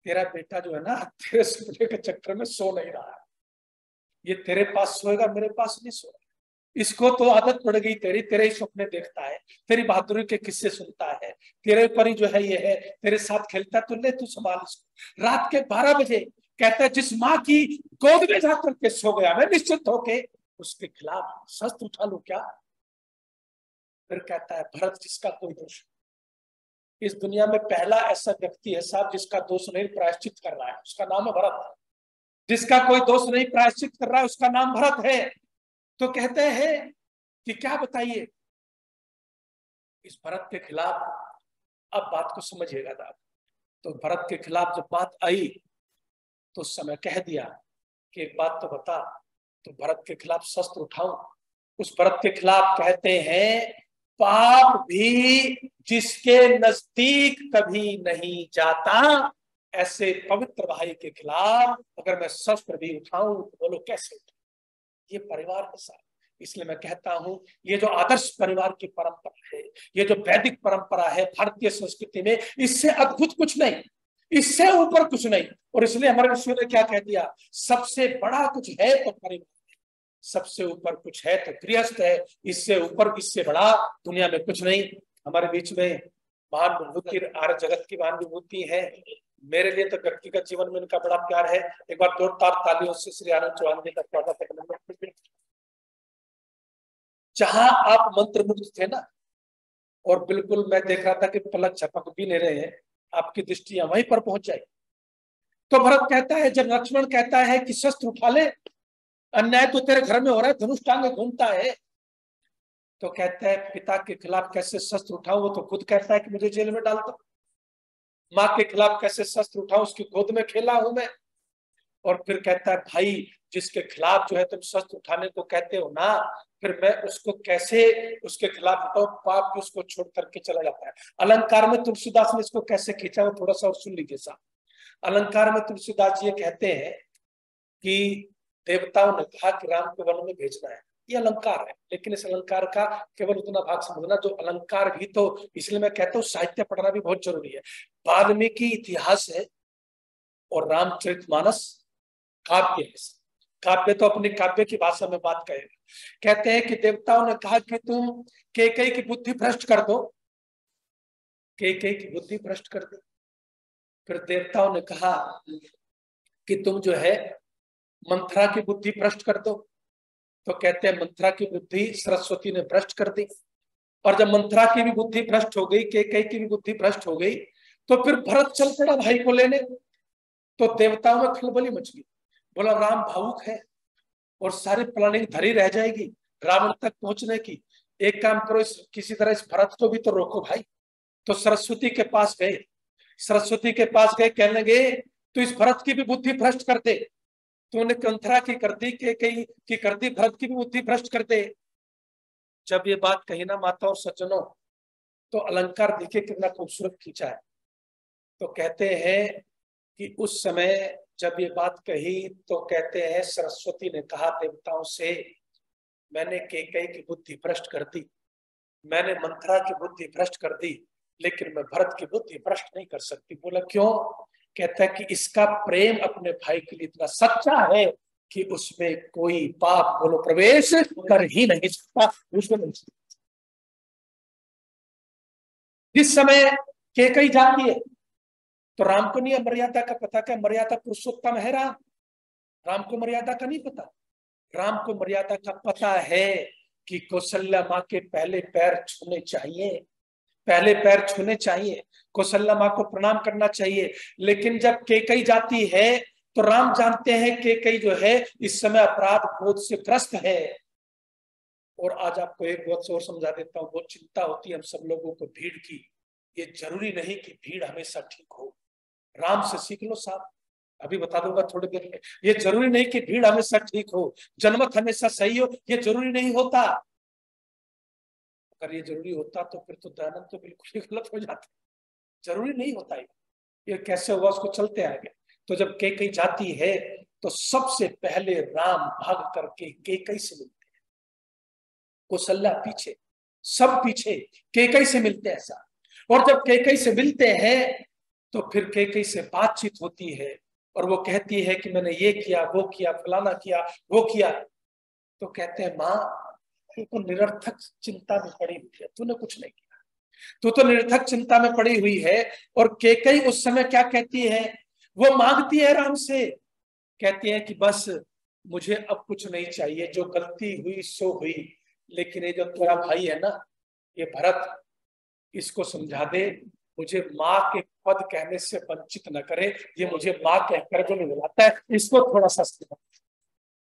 तेरा बेटा जो है ना तेरे सोने के चक्कर में सो नहीं रहा है, ये तेरे पास सोएगा, मेरे पास नहीं सोएगा। इसको तो आदत पड़ गई तेरी, तेरे ही सपने देखता है, तेरी बहादुरी के किस्से सुनता है, तेरे ऊपर ही जो है ये है, तेरे साथ खेलता है, तो ले तू संभाल इसको। रात के 12 बजे कहता है जिस माँ की गोद में जाकर के सो गया, मैं निश्चित होके उसके खिलाफ शस्त्र उठा लू क्या? फिर कहता है भरत जिसका कोई दोष, इस दुनिया में पहला ऐसा व्यक्ति है साहब जिसका दोष नहीं प्रायश्चित कर रहा है, उसका नाम है भरत। जिसका कोई दोष नहीं प्रायश्चित कर रहा है उसका नाम भरत है। तो कहते हैं कि क्या बताइए इस भरत के खिलाफ। अब बात को समझिएगा साहब। तो भरत के खिलाफ जब बात आई तो उस समय कह दिया कि एक बात तो बता, तो भरत के खिलाफ शस्त्र उठाऊं? उस भरत के खिलाफ कहते हैं पाप भी जिसके नजदीक कभी नहीं जाता, ऐसे पवित्र भाई के खिलाफ अगर मैं शस्त्र भी उठाऊं तो बोलो कैसे उठाऊं? ये परिवार के साथ। इसलिए मैं कहता हूं ये जो आदर्श परिवार की परंपरा है, ये जो वैदिक परंपरा है भारतीय संस्कृति में, इससे अद्भुत कुछ नहीं, इससे ऊपर कुछ नहीं। और इसलिए हमारे ऋषियों ने क्या कह दिया? सबसे बड़ा कुछ है तो परिवार, सबसे ऊपर कुछ है तो गृहस्थ है, इससे ऊपर इससे बड़ा दुनिया में कुछ नहीं। हमारे बीच में महान विभूति, आर्य जगत की महान विभूति है। मेरे लिए तो व्यक्तिगत जीवन में इनका बड़ा प्यार है। एक बार जोरदार तालियों से श्री आनंद चौहान जी का स्वागत है। जहां आप मंत्र मुग्ध थे ना, और बिल्कुल मैं देख रहा था कि पलक झपक भी नहीं रहे हैं, आपकी दृष्टियां वहीं पर पहुंच जाए। तो भरत कहता है, जब लक्ष्मण कहता है कि शस्त्र उठा ले, अन्याय तो तेरे घर में हो रहा है, धनुष टांगे घूमता है, तो कहता है पिता के खिलाफ कैसे शस्त्र उठाऊं? वो तो खुद कहता है कि मुझे जेल में डाल दो। माँ के खिलाफ कैसे शस्त्र उठाऊं? उसकी गोद में खेला हूं मैं। और फिर कहता है भाई जिसके खिलाफ जो है तुम शस्त्र उठाने को कहते हो ना, फिर मैं उसको कैसे उसके खिलाफ उठाऊं? पाप भी उसको छोड़ करके चला जाता है। अलंकार में तुलसीदास ने इसको कैसे खींचा, वो थोड़ा सा और सुन लीजिए साहब। अलंकार में तुलसीदास जी कहते हैं कि देवताओं ने कहा कि राम को वन में भेजना है, ये अलंकार है। लेकिन इस अलंकार का केवल उतना भाग समझना जो अलंकार भी, तो इसलिए मैं कहता हूँ साहित्य पढ़ना भी बहुत जरूरी है। वाल्मीकि इतिहास है और रामचरितमानस काव्य है। काव्य तो अपनी काव्य की भाषा में बात करेगा। कहते हैं कि देवताओं ने कहा कि तुम कैकेयी की बुद्धि भ्रष्ट कर दो, कैकेयी की बुद्धि भ्रष्ट कर दो। फिर देवताओं ने कहा कि तुम जो है मंथरा की बुद्धि भ्रष्ट कर दो, तो कहते हैं मंथरा की बुद्धि सरस्वती ने भ्रष्ट कर दी। और जब मंथरा की भी बुद्धि भ्रष्ट हो गई, कैकेयी की भी बुद्धि भ्रष्ट हो गई, तो फिर भरत चल पड़ा भाई को लेने। तो देवताओं में खलबली मच गई। बोला राम भावुक है और सारी प्लानिंग धरी रह जाएगी रावण तक पहुंचने की। एक काम करो, किसी तरह इस भरत को भी तो रोको भाई। तो सरस्वती के पास गए, सरस्वती के पास गए, कहने लगे तो इस भरत की भी बुद्धि भ्रष्ट कर दे। तो उन्हें कंथरा की कर दी, कैकेयी की कर दी, भरत की भी बुद्धि भ्रष्ट कर दे। जब ये बात कही ना माता और सज्जनों, तो अलंकार देखिए कितना खूबसूरत खींचा है। तो कहते हैं कि उस समय जब ये बात कही तो कहते हैं सरस्वती ने कहा देवताओं से, मैंने कैकेयी की बुद्धि भ्रष्ट कर दी, मैंने मंथरा की बुद्धि भ्रष्ट कर दी, लेकिन मैं भरत की बुद्धि भ्रष्ट नहीं कर सकती। बोला क्यों? कहता है कि इसका प्रेम अपने भाई के लिए इतना सच्चा है कि उसमें कोई पाप बोलो प्रवेश कर ही नहीं सकता। जिस समय कैकेयी जाती है तो राम को नहीं मर्यादा का पता, क्या मर्यादा पुरुषोत्तम है राम, राम को मर्यादा का नहीं पता। राम को मर्यादा का पता है कि कौशल्या माँ के पहले पैर छूने चाहिए, पहले पैर छूने चाहिए, कौशल्या माँ को प्रणाम करना चाहिए। लेकिन जब कैकेयी जाती है तो राम जानते हैं कि कई जो है इस समय अपराध बोध से ग्रस्त है। और आज आपको एक बात और समझा देता हूँ, बहुत चिंता होती है हम सब लोगों को भीड़ की। ये जरूरी नहीं कि भीड़ हमेशा ठीक हो। राम से सीख लो साहब, अभी बता दूंगा थोड़ी देर में। ये जरूरी नहीं कि भीड़ हमेशा ठीक हो, जनमत हमेशा सही हो, ये जरूरी नहीं होता। अगर ये जरूरी होता तो फिर तो दयानंद तो बिल्कुल ही गलत हो जाते। जरूरी नहीं होता ये कैसे हुआ उसको चलते आगे। तो जब कैकई जाती है तो सबसे पहले राम भाग करके कैकई से मिलते हैं। कौशल्या पीछे, सब पीछे, कैकई से मिलते हैं ऐसा। और जब कैकई से मिलते हैं तो फिर कैकई से बातचीत होती है और वो कहती है कि मैंने ये किया, वो किया, फलाना किया, वो किया। तो कहते हैं माँ तू तो निरर्थक चिंता में पड़ी हुई है, तूने कुछ नहीं किया, तू तो निरर्थक चिंता में पड़ी हुई है। और कैकई उस समय क्या कहती है, वो मांगती है राम से, कहती है कि बस मुझे अब कुछ नहीं चाहिए, जो गलती हुई सो हुई, लेकिन ये जो तेरा भाई है ना, ये भरत, इसको समझा दे, मुझे माँ के पद कहने से वंचित न करे, ये मुझे माँ कहकर जो बुलाता है, इसको थोड़ा सा समझा।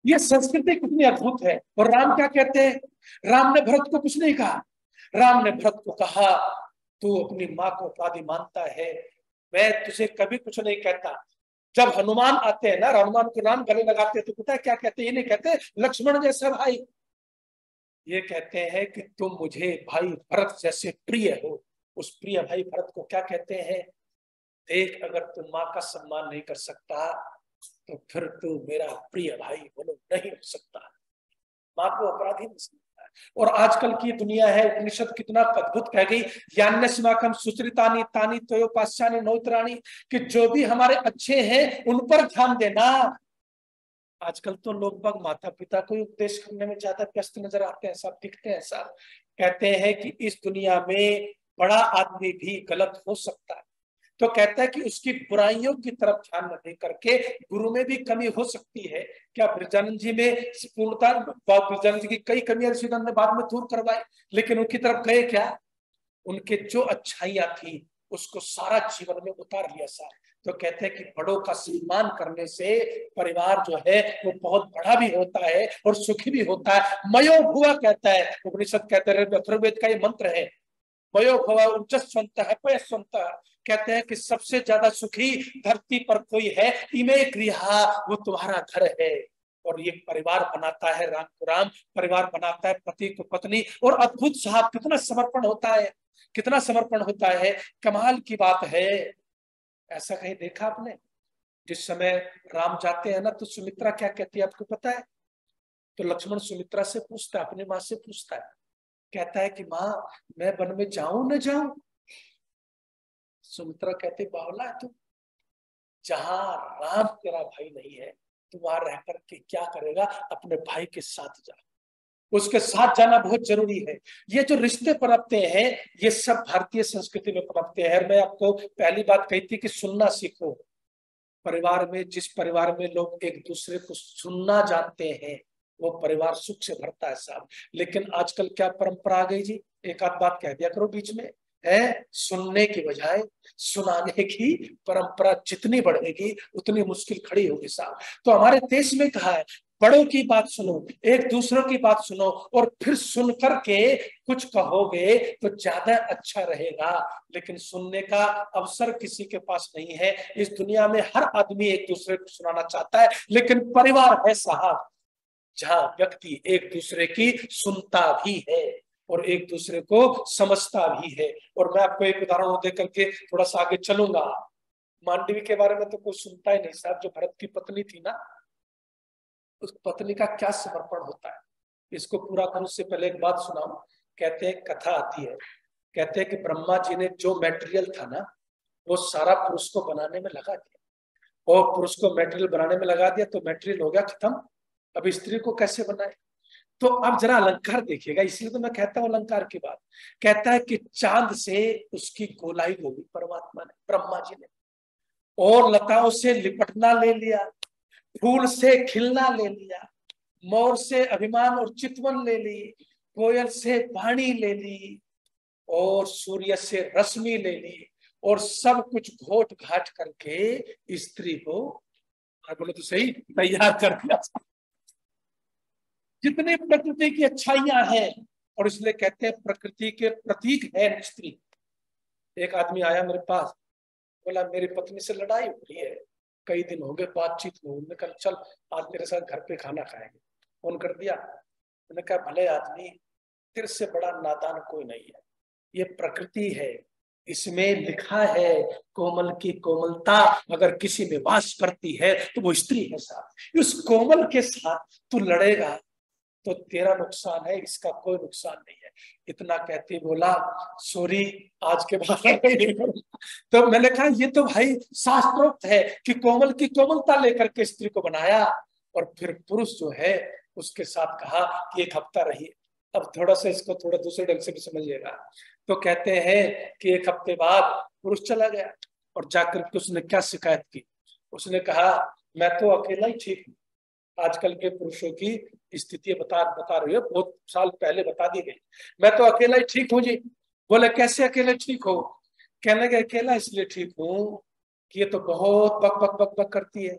ये संस्कृति कितनी अद्भुत है। और राम क्या कहते हैं, राम ने भरत को कुछ नहीं कहा। राम ने भरत को कहा तू अपनी माँ को अपराधी मानता है, मैं तुझे कभी कुछ नहीं कहता। जब हनुमान आते हैं ना, हनुमान को राम गले लगाते हैं तो पता है क्या कहते हैं, ये नहीं कहते लक्ष्मण जैसा भाई, ये कहते हैं कि तुम मुझे भाई भरत जैसे प्रिय हो। उस प्रिय भाई भरत को क्या कहते हैं, देख अगर तुम माँ का सम्मान नहीं कर सकता तो फिर तू मेरा प्रिय भाई बोलो नहीं हो सकता। माँ को अपराधी नहीं समझता है। और आजकल की दुनिया है, उपनिषद कितना अद्भुत कह गई, यान्यस्माकं सुचरितानि तानि त्वयोपास्यानि नौतराणि, कि जो भी हमारे अच्छे हैं उन पर ध्यान देना। आजकल तो लोग बाग माता पिता को उपदेश करने में ज्यादा व्यस्त नजर आते हैं, सब दिखते हैं सब। कहते हैं कि इस दुनिया में बड़ा आदमी भी गलत हो सकता है, तो कहता है कि उसकी बुराइयों की तरफ ध्यान न दे करके गुरु में भी कमी हो सकती है। क्या ब्रजानंद जी में पूर्णता, ब्रजानंद जी की कई कमियां ऋषिदान ने बाद में दूर करवाई, लेकिन उनकी तरफ गए क्या, उनके जो अच्छाइयां थी उसको सारा जीवन में उतार लिया सारा। तो कहते हैं कि बड़ों का सम्मान करने से परिवार जो है वो बहुत बड़ा भी होता है और सुखी भी होता है। मयो भुआ कहता है उपनिषद, कहते हैं अथर्ववेद का ये मंत्र है, वयो भव ऊर्जस्वंतः पयस्वंतः, कहते हैं कि सबसे ज्यादा सुखी धरती पर कोई है, इमे गृहा, वो तुम्हारा घर है। और ये परिवार बनाता है राम को राम, परिवार बनाता है पति को पत्नी। और अद्भुत साहब कितना समर्पण होता है, कितना समर्पण होता है, कमाल की बात है। ऐसा कहीं देखा आपने, जिस समय राम जाते हैं ना तो सुमित्रा क्या कहती है आपको पता है, तो लक्ष्मण सुमित्रा से पूछता है, अपनी माँ से पूछता है, कहता है कि माँ मैं वन में जाऊं न जाऊं। सुमित्रा कहते बावला है तू, जहां राम तेरा भाई नहीं है तू वहां रह करके क्या करेगा, अपने भाई के साथ जा, उसके साथ जाना बहुत जरूरी है। ये जो रिश्ते पनपते हैं ये सब भारतीय संस्कृति में पनपते हैं। मैं आपको पहली बात कही थी कि सुनना सीखो। परिवार में, जिस परिवार में लोग एक दूसरे को सुनना जानते हैं वो परिवार सुख से भरता है साहब। लेकिन आजकल क्या परंपरा आ गई जी, एक आध बात कह दिया करो बीच में, है सुनने की बजाय सुनाने की परंपरा जितनी बढ़ेगी उतनी मुश्किल खड़ी होगी साहब। तो हमारे देश में कहा है बड़ों की बात सुनो, एक दूसरों की बात सुनो, और फिर सुन करके कुछ कहोगे तो ज्यादा अच्छा रहेगा। लेकिन सुनने का अवसर किसी के पास नहीं है इस दुनिया में। हर आदमी एक दूसरे को सुनाना चाहता है, लेकिन परिवार है साहब जहां व्यक्ति एक दूसरे की सुनता भी है और एक दूसरे को समझता भी है। और मैं आपको एक उदाहरण दे करके थोड़ा सा आगे चलूंगा। मांडवी के बारे में तो कोई सुनता ही नहीं साहब, जो भरत की पत्नी थी ना, उस पत्नी का क्या समर्पण होता है, इसको पूरा करूं उससे पहले एक बात सुनाऊं। कहते हैं कथा आती है, कहते हैं कि ब्रह्मा जी ने जो मटेरियल था ना वो सारा पुरुष को बनाने में लगा दिया, और पुरुष को मटेरियल बनाने में लगा दिया तो मटेरियल हो गया खत्म, अब स्त्री को कैसे बनाए। तो अब जरा अलंकार देखिएगा, इसलिए तो मैं कहता हूं अलंकार की बात। कहता है कि चांद से उसकी गोलाई होगी परमात्मा ने, ब्रह्मा जी ने, और लताओं से लिपटना ले लिया, फूल से खिलना ले लिया, मोर से अभिमान और चितवन ले ली, कोयल से वाणी ले ली, और सूर्य से रश्मि ले ली, और सब कुछ घोट घाट करके स्त्री को बोले तो सही, तैयार कर दिया। जितनी प्रकृति की अच्छाइयां हैं, और इसलिए कहते हैं प्रकृति के प्रतीक है स्त्री। एक आदमी आया मेरे पास, बोला मेरी पत्नी से लड़ाई हो रही है, कई दिन हो गए बातचीत हो, मैंने कहा चल आज मेरे साथ घर पे खाना खाएंगे। फोन कर दिया। मैंने कहा भले आदमी, तेरे से बड़ा नादान कोई नहीं है, ये प्रकृति है, इसमें लिखा है कोमल की कोमलता अगर किसी में वास करती है तो वो स्त्री है साहब। उस कोमल के साथ तू लड़ेगा तो तेरा नुकसान है, इसका कोई नुकसान नहीं है। इतना कहते बोला सॉरी, आज के बाद नहीं करूंगा। तो मैंने कहा ये तो भाई शास्त्रोक्त है कि कोमल की कोमलता लेकर के स्त्री को बनाया, और फिर पुरुष जो है उसके साथ कहा कि एक हफ्ता रहिए। अब थोड़ा सा इसको थोड़ा दूसरे ढंग से भी समझिएगा। तो कहते हैं कि एक हफ्ते बाद पुरुष चला गया, और जाकर के उसने क्या शिकायत की, उसने कहा मैं तो अकेला ही ठीक हूँ। आजकल के पुरुषों की स्थिति बता रही है, बहुत साल पहले बता दी गई। मैं तो अकेला ही ठीक हूँ जी। बोले कैसे अकेले ठीक हो? कहने लगे अकेला इसलिए ठीक हूँ कि ये तो बहुत बक बक बक बक करती है,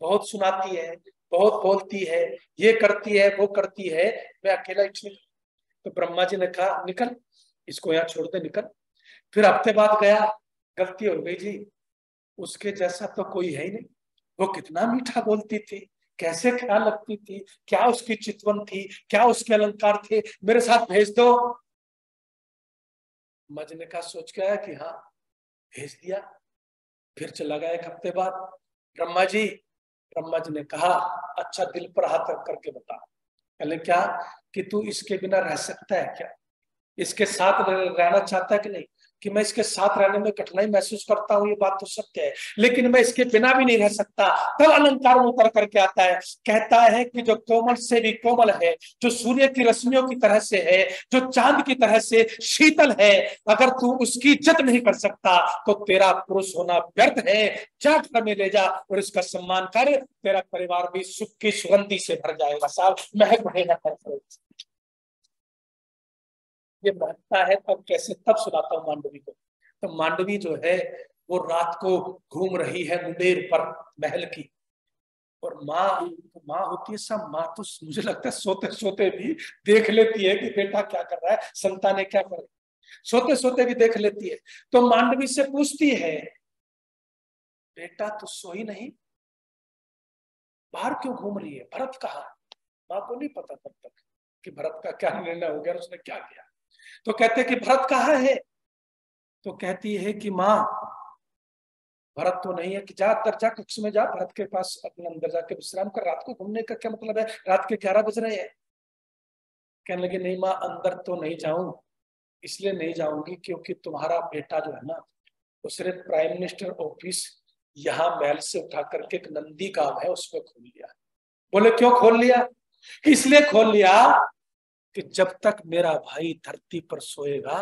बहुत सुनाती है, बहुत बोलती है, ये करती है वो करती है, मैं अकेला ही ठीक। तो ब्रह्मा जी ने कहा निकल, इसको यहाँ छोड़ दे, निकल। फिर हफ्ते बाद गया, गलती हो गई जी, उसके जैसा तो कोई है ही नहीं। वो कितना मीठा बोलती थी, कैसे ख्याल रखती थी, क्या उसकी चितवन थी, क्या उसके अलंकार थे, मेरे साथ भेज दो। मजने का सोच के आया कि हाँ, भेज दिया। फिर चला गया एक हफ्ते बाद। ब्रह्मा जी ने कहा अच्छा दिल पर हाथ रख करके बता। कहले क्या? कि तू इसके बिना रह सकता है क्या, इसके साथ रहना चाहता है कि नहीं? कि मैं इसके साथ रहने में कठिनाई महसूस करता हूँ, ये बात तो सत्य है, लेकिन मैं इसके बिना भी नहीं रह सकता। तब अलंकार में उतर करके आता है, कहता है कि जो कोमल से भी कोमल है, जो सूर्य की रश्मियों की तरह से है, जो चांद की तरह से शीतल है, अगर तू उसकी इज्जत नहीं कर सकता तो तेरा पुरुष होना व्यर्थ है। जा घर में ले जा और इसका सम्मान कर, तेरा परिवार भी सुख की सुगंधी से भर जाएगा साहब, महक बढ़ेगा। ये महकता है तब कैसे, तब सुनाता हूँ मांडवी को। तो मांडवी जो है वो रात को घूम रही है मुंडेर पर महल की, और माँ होती है सब, माँ तो मुझे लगता है सोते सोते भी देख लेती है कि बेटा क्या कर रहा है, संतानें क्या कर रही है, सोते सोते भी देख लेती है। तो मांडवी से पूछती है बेटा तो सोई नहीं, बाहर क्यों घूम रही है, भरत कहाँ? माँ को नहीं पता तब तक कि भरत का क्या निर्णय हो गया, उसने क्या किया। तो कहते कि भरत कहाँ है? तो कहती है कि माँ भरत तो नहीं है, कि जा अंदर जा, कक्ष में जा, भरत के पास अपने अंदर जाके विश्राम कर, रात को घूमने का क्या मतलब है, रात के 11 बज रहे हैं। कहने लगे नहीं माँ, अंदर तो नहीं जाऊं, इसलिए नहीं जाऊंगी क्योंकि तुम्हारा बेटा जो है ना, उसने प्राइम मिनिस्टर ऑफिस यहाँ महल से उठा करके एक नंदी गांव है उसमें खोल लिया। बोले क्यों खोल लिया? इसलिए खोल लिया कि जब तक मेरा भाई धरती पर सोएगा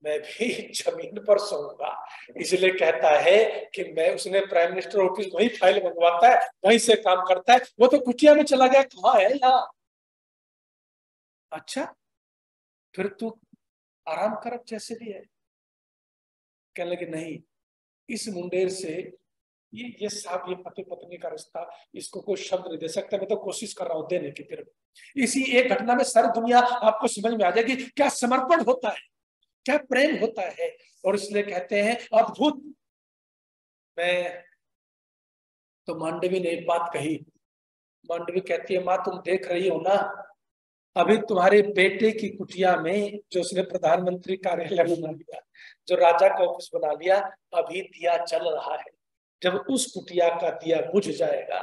मैं भी जमीन पर सोऊंगा। इसलिए कहता है कि मैं, उसने प्राइम मिनिस्टर ऑफिस वही फाइल मंगवाता है, वहीं से काम करता है, वो तो कुटिया में चला गया, कहाँ है यहाँ? अच्छा फिर तू आराम कर जैसे भी है। कहने लगे नहीं, इस मुंडेर से ये साहब, ये पति पत्नी का रिश्ता, इसको कोई शब्द नहीं दे सकता, मैं तो कोशिश कर रहा हूं देने की। फिर इसी एक घटना में सारी दुनिया आपको समझ में आ जाएगी क्या समर्पण होता है, क्या प्रेम होता है। और इसलिए कहते हैं अद्भुत। मैं तो मांडवी ने एक बात कही, मांडवी कहती है माँ तुम देख रही हो ना, अभी तुम्हारे बेटे की कुटिया में जो उसने प्रधानमंत्री कार्यालय बना लिया, जो राजा का ऑफिस बना लिया, अभी दिया चल रहा है। जब उस कुटिया का दिया बुझ जाएगा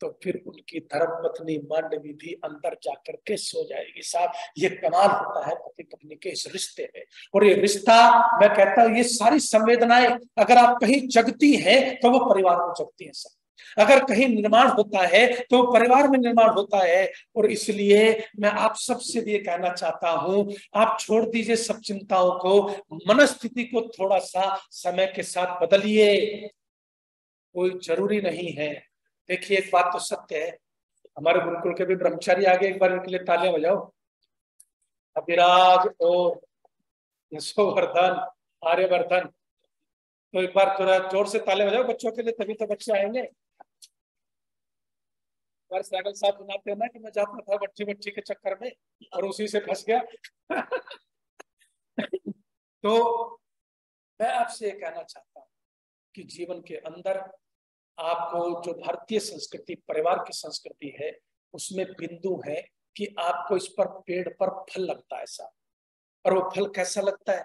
तो फिर उनकी धर्म पत्नी मांडवी भी अंदर जाकर के सो जाएगी साहब। ये कमाल होता है पति पत्नी के इस रिश्ते में। और ये रिश्ता, मैं कहता हूँ ये सारी संवेदनाएं अगर आप कहीं जगती हैं तो वो परिवार में जगती है सब, अगर कहीं निर्माण होता है तो परिवार में निर्माण होता है। और इसलिए मैं आप सबसे भी ये कहना चाहता हूं, आप छोड़ दीजिए सब चिंताओं को, मनस्थिति को थोड़ा सा समय के साथ बदलिए, कोई जरूरी नहीं है। देखिए एक बात तो सत्य है, हमारे गुरुकुल के भी ब्रह्मचारी आगे, एक बार इनके लिए तालियां बजाओ। अभिराज और यशोवर्धन, आर्यवर्धन, तो एक बार थोड़ा जोर से तालियां बजाओ बच्चों के लिए, तभी तो बच्चे आएंगे। साइकिल साहब बनाते हैं ना कि मैं जाता था बच्ची बच्ची के चक्कर में और उसी से फंस गया। तो मैं आपसे ये कहना चाहता हूँ कि जीवन के अंदर आपको जो भारतीय संस्कृति, परिवार की संस्कृति है, उसमें बिंदु है कि आपको इस पर पेड़ पर फल लगता है ऐसा। और वो फल कैसा लगता है?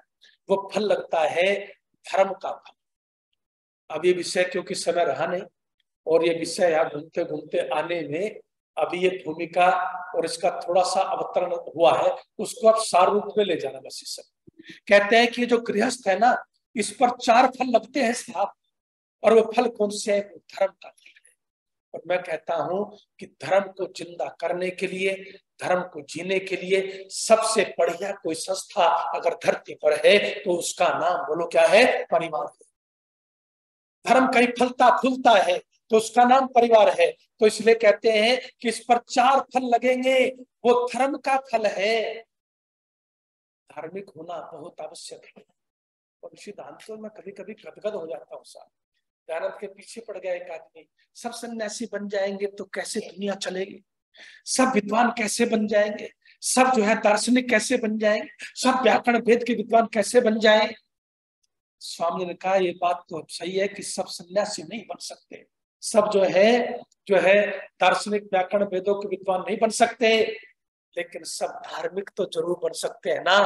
वो फल लगता है धर्म का फल। अब ये विषय क्योंकि समय रहा नहीं और ये विषय यहाँ घूमते घूमते आने में अभी ये भूमिका और इसका थोड़ा सा अवतरण हुआ है, उसको आप सार रूप में ले जाना बस। इस समय कहते हैं कि जो गृहस्थ है ना, इस पर 4 फल लगते हैं साहब। और वो फल कौन से है? धर्म का फल है। और मैं कहता हूं कि धर्म को जिंदा करने के लिए, धर्म को जीने के लिए सबसे बढ़िया कोई संस्था अगर धरती पर है तो उसका नाम बोलो क्या है? परिवार है। धर्म कहीं फलता फूलता है तो उसका नाम परिवार है। तो इसलिए कहते हैं कि इस पर 4 फल लगेंगे, वो धर्म का फल है। धार्मिक होना बहुत आवश्यक है। और सिद्धांतों में कभी कभी गदगद हो जाता हूँ साहब। दयानंद के पीछे पड़ गया एक आदमी, सब सन्यासी बन जाएंगे तो कैसे दुनिया चलेगी, सब विद्वान कैसे बन जाएंगे, सब जो है दार्शनिक कैसे बन जाएंगे, सब व्याकरण वेद के विद्वान कैसे बन जाए। स्वामी ने कहा ये बात तो सही है कि सब सन्यासी नहीं बन सकते, सब जो है दार्शनिक व्याकरण वेदों के विद्वान नहीं बन सकते, लेकिन सब धार्मिक तो जरूर बन सकते हैं ना।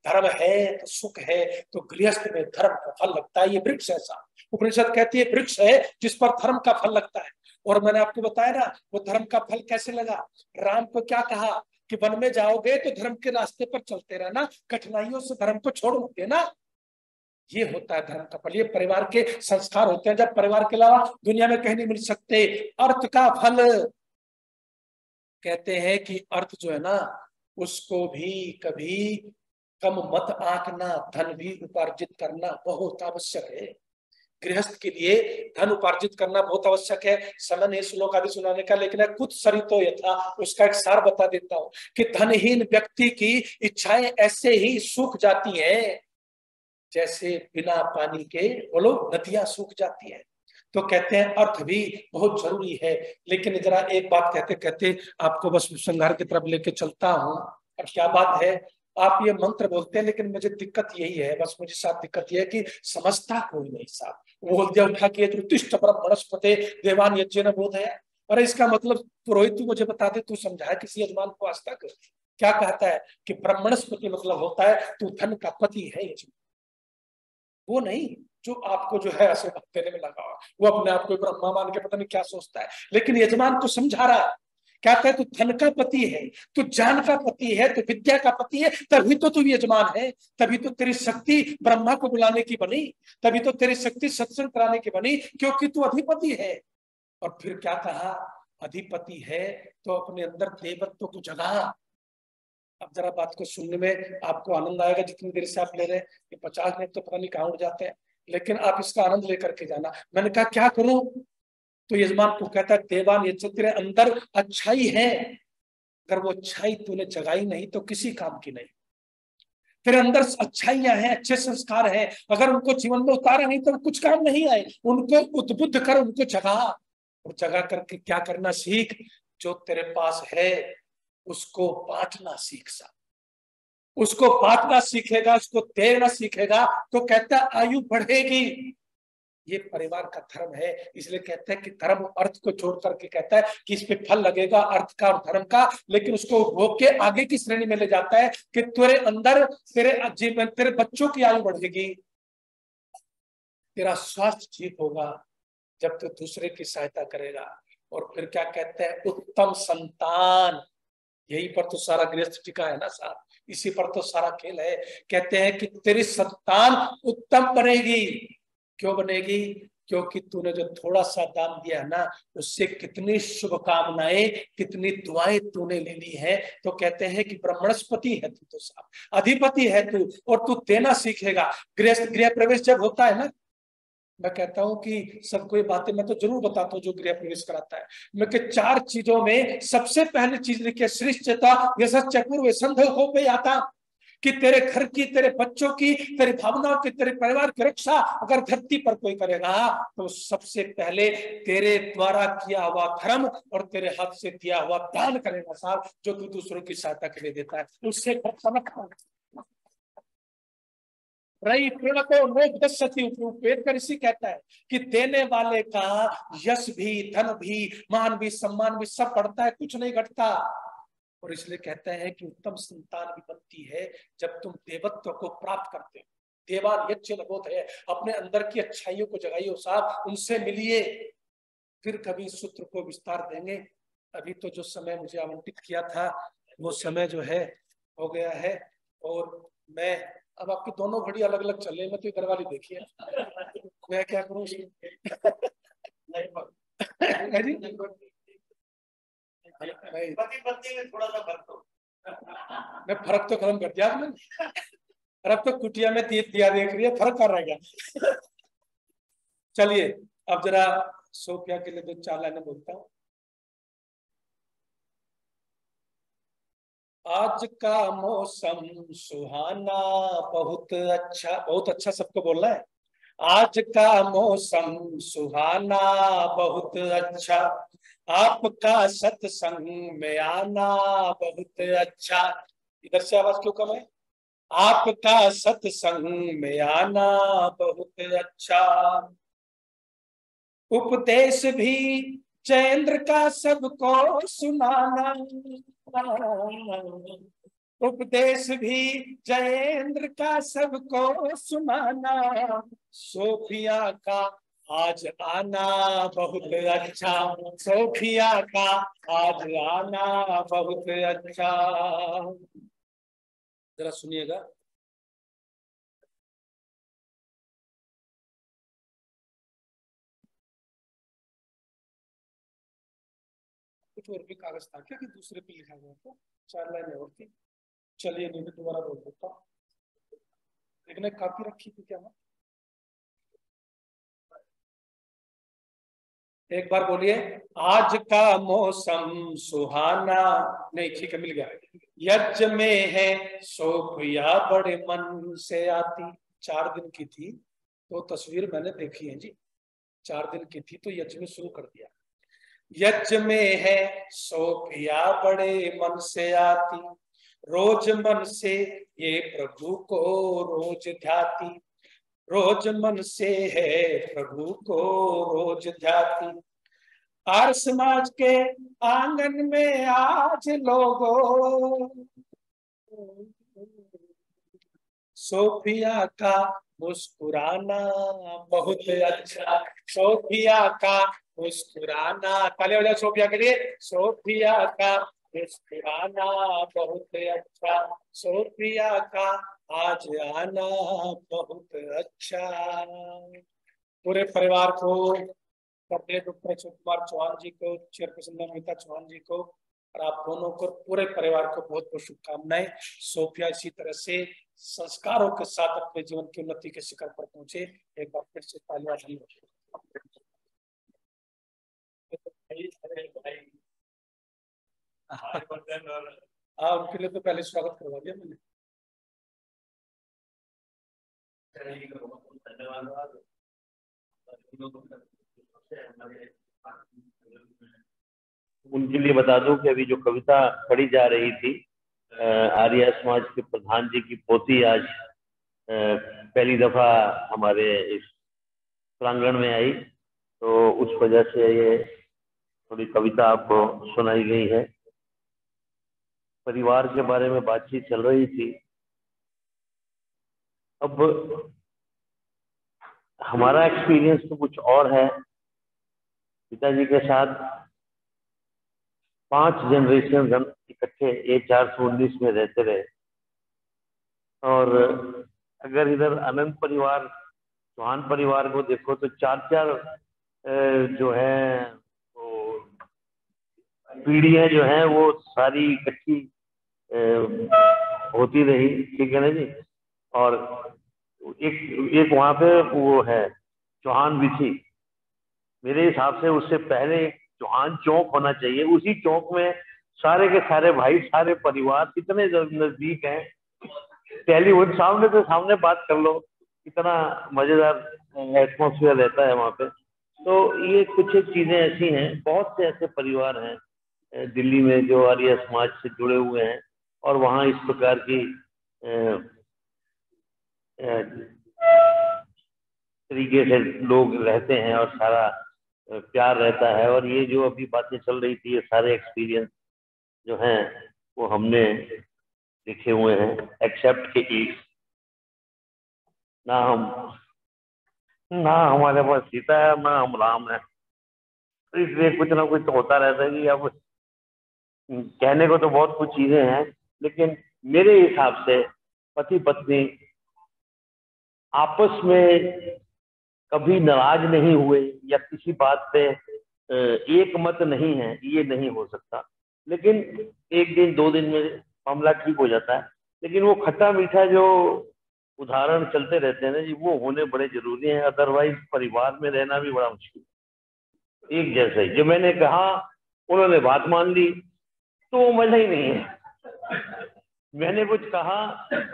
धर्म है तो सुख है, तो गृहस्थ में धर्म का फल लगता है। ये वृक्ष ऐसा, उपनिषद कहती है वृक्ष है जिस पर धर्म का फल लगता है। और मैंने आपको बताया ना वो धर्म का फल कैसे लगा। राम को क्या कहा कि वन में जाओगे तो धर्म के रास्ते पर चलते रहना, कठिनाइयों से धर्म को छोड़ मत देना। ये होता है धर्म का फल, ये परिवार के संस्कार होते हैं, जब परिवार के अलावा दुनिया में कहीं नहीं मिल सकते। अर्थ का फल कहते हैं कि अर्थ जो है ना, उसको भी कभी कम मत आंकना, धन भी उपार्जित करना बहुत आवश्यक है। गृहस्थ के लिए धन उपार्जित करना बहुत आवश्यक है। समय नहीं श्लोक आदि सुनाने का, लेकिन कुछ सरितो यथा, उसका एक सार बता देता हूं कि धनहीन व्यक्ति की इच्छाएं ऐसे ही सूख जाती हैं जैसे बिना पानी के बोलो नदियां सूख जाती हैं। तो कहते हैं अर्थ भी बहुत जरूरी है। लेकिन जरा एक बात कहते कहते आपको बस संघार की तरफ लेके चलता हूं। और क्या बात है, आप ये मंत्र बोलते हैं लेकिन मुझे दिक्कत यही है, बस मुझे साथ दिक्कत यह है कि समझता कोई नहीं साहब। बोल दिया उठा के उत्तिष्ठ ब्रह्मणस्पते देवान यज्ञेन बोधय। अरे इसका मतलब पुरोहित तू मुझे बता दे, तू समझाया किसी यजमान को आज तक? क्या कहता है कि ब्रह्मणस्पति मतलब होता है तू धन का पति है यजमान, वो नहीं जो आपको जो है आशीर्वाद देने में लगा हुआ, वो अपने आप को ब्रह्मा मान के पता नहीं क्या सोचता है। लेकिन यजमान को समझा रहा है, कहता है तू धन का पति है, तू ज्ञान का पति है, तू विद्या का पति है, तभी तो तू यजमान है, तभी तो तेरी शक्ति ब्रह्मा को बुलाने की बनी, तभी तो तेरी शक्ति सत्संग कराने की बनी, क्योंकि तू अधिपति है। और फिर क्या कहा, अधिपति है तो अपने अंदर देवत्व को जगा। अब जरा बात को सुनने में आपको आनंद आएगा जितनी देर से आप ले रहे हैं, ये 50 मिनट तो पता नहीं कहाँ उड़ जाते हैं, लेकिन आप इसका आनंद लेकर के जाना। मैंने कहा क्या करूं, तो यजमान को कहता है देवान ये तेरे अंदर अच्छाई है, अगर वो अच्छाई तूने जगाई नहीं तो किसी काम की नहीं। तेरे अंदर अच्छाइयां हैं, अच्छे संस्कार हैं, अगर उनको जीवन में उतारा नहीं तो कुछ काम नहीं आए। उनको उद्बुद्ध कर, उनको जगा, और जगा करके क्या करना सीख, जो तेरे पास है उसको बांटना सीख सा, उसको बांटना सीखेगा, उसको देना सीखेगा तो कहता है आयु बढ़ेगी। ये परिवार का धर्म है। इसलिए कहते हैं कि धर्म अर्थ को छोड़ करके कहता है कि इस पे फल लगेगा अर्थ का और धर्म का, लेकिन उसको रोक के आगे की श्रेणी में ले जाता है कि तेरे अंदर तेरे जीवन, तेरे बच्चों की आयु बढ़ेगी, तेरा स्वास्थ्य ठीक होगा जब तू दूसरे की सहायता करेगा। और फिर क्या कहते हैं, उत्तम संतान, यही पर तो सारा गृहस्थ टिका है ना साहब, इसी पर तो सारा खेल है। कहते हैं कि तेरी संतान उत्तम बनेगी। क्यों बनेगी? क्योंकि तूने जो थोड़ा सा दान दिया ना, उससे कितनी शुभकामनाएं, कितनी दुआएं तूने ले ली है। तो कहते हैं कि ब्रह्मणस्पति है तू तो साहब, अधिपति है तू, और तू देना सीखेगा। गृह प्रवेश जब होता है ना, मैं कहता हूं कि सबको ये बातें मैं तो जरूर बताता हूँ जो गृह प्रवेश कराता है। मैं कि 4 चीजों में सबसे पहली चीज लिखी है, श्रेष्ठता यशश्चपूर्व संध हो पे आता। कि तेरे घर की, तेरे बच्चों की, तेरी भावनाओं की, तेरे परिवार की रक्षा अगर धरती पर कोई करेगा तो सबसे पहले तेरे द्वारा किया हुआ धर्म और तेरे हाथ से दिया हुआ दान करेगा साहब, जो तू दूसरों की सहायता के लिए देता है उससे समझ। रही प्रेम को लोग वेद कर इसी कहता है कि देने वाले का यश भी, धन भी, मान भी, सम्मान भी सब बढ़ता है, कुछ नहीं घटता। और इसलिए कहते हैं कि उत्तम संतान भी बनती है जब तुम देवत्व को प्राप्त करते हो। देवान यज्ञ लगोत है, अपने अंदर की अच्छाइयों को जगाइए साहब, उनसे मिलिए, फिर कभी सूत्र को विस्तार देंगे। अभी तो जो समय मुझे आवंटित किया था वो समय जो है हो गया है। और मैं अब आपकी दोनों घड़ी अलग अलग चल रही है, मैं तो इधर वाली देखिए, मैं क्या करूँ पति में थोड़ा सा फर्क हो, मैं फर्क तो खत्म कर दिया आपने, और अब तो कुटिया में दिया देख रही है, फर्क कर रहा है। चलिए अब जरा सोफिया के लिए 2-4 लाइनें बोलता हूँ। आज का मौसम सुहाना बहुत अच्छा, बहुत अच्छा सबको बोलना है। आज का मौसम सुहाना बहुत अच्छा, आपका सत्संग में आना बहुत अच्छा। इधर से आवाज क्यों कम है? आपका सत्संग में आना बहुत अच्छा, उपदेश भी जयेंद्र का सबको सुनाना, उपदेश भी जयेंद्र का सबको सुनाना, सोफिया का आज आना बहुत अच्छा, सोफिया का आज आना बहुत अच्छा। जरा सुनिएगा। कुछ और भी कागज था क्या कि दूसरे पे लिखा गया था? 4 लाइनें और थी। चलिए नहीं तो दोबारा बोल देता हूँ, लेकिन कापी रखी थी क्या? एक बार बोलिए। आज का मौसम सुहाना, नहीं ठीक है मिल गया। यज्ञ में है सोफिया बड़े मन से आती। 4 दिन की थी तो तस्वीर मैंने देखी है जी, 4 दिन की थी तो यज्ञ में शुरू कर दिया। यज्ञ में है सोफिया बड़े मन से आती, रोज मन से ये प्रभु को रोज ध्याती, रोज मन से है प्रभु को रोज ध्याती। आर्य समाज के आंगन में आज लोगों, सोफिया का मुस्कुराना बहुत अच्छा, सोफिया का मुस्कुराना, ताली बजाओ सोफिया के लिए। सोफिया का मुस्कुराना बहुत अच्छा, सोफिया का आज आना बहुत अच्छा। पूरे परिवार को, डॉक्टर कुमार चौहान जी को, चेयरपर्सन नमिता चौहान जी को और आप दोनों को, पूरे परिवार को बहुत बहुत शुभकामनाएं। सोफिया इसी तरह से संस्कारों के साथ अपने जीवन की उन्नति के शिखर पर पहुंचे। एक बार फिर से तालियां। हाँ उनके लिए तो पहले स्वागत करवा दिया मैंने। उनके लिए बता दूं कि अभी जो कविता पढ़ी जा रही थी, आर्य समाज के प्रधान जी की पोती आज पहली दफा हमारे इस प्रांगण में आई, तो उस वजह से ये थोड़ी कविता आपको सुनाई गई है। परिवार के बारे में बातचीत चल रही थी। अब हमारा एक्सपीरियंस तो कुछ और है। पिताजी के साथ 5 जनरेशन हम इकट्ठे A419 में रहते रहे, और अगर इधर अनंत परिवार, चौहान परिवार को देखो तो 4-4 जो है वो पीढ़ियां जो है वो सारी इकट्ठी होती रही, ठीक है ना जी। और एक वहां पे वो है चौहान विथी, मेरे हिसाब से उससे पहले चौहान चौक होना चाहिए। उसी चौक में सारे के सारे भाई, सारे परिवार इतने नजदीक हैं टेलीफोन सामने से सामने बात कर लो, कितना मजेदार एटमॉस्फेयर रहता है वहाँ पे। तो ये कुछ एक चीजें ऐसी हैं, बहुत से ऐसे परिवार हैं दिल्ली में जो आर्य समाज से जुड़े हुए हैं, और वहाँ इस प्रकार की तरीके से लोग रहते हैं और सारा प्यार रहता है। और ये जो अभी बातें चल रही थी, ये सारे एक्सपीरियंस जो हैं वो हमने लिखे हुए हैं, एक्सेप्ट के ईस्ट। ना हमारे पास सीता है, ना हम राम है, तो इसलिए कुछ ना कुछ तो होता रहता है कि अब कहने को तो बहुत कुछ चीजें हैं, लेकिन मेरे हिसाब से पति पत्नी आपस में कभी नाराज नहीं हुए या किसी बात पे एक मत नहीं है, ये नहीं हो सकता। लेकिन एक दिन 2 दिन में मामला ठीक हो जाता है, लेकिन वो खट्टा मीठा जो उदाहरण चलते रहते हैं ना जी, वो होने बड़े जरूरी हैं। अदरवाइज परिवार में रहना भी बड़ा मुश्किल है। एक जैसा ही जो मैंने कहा, उन्होंने बात मान ली, तो वो मजा ही नहीं है। मैंने कुछ कहा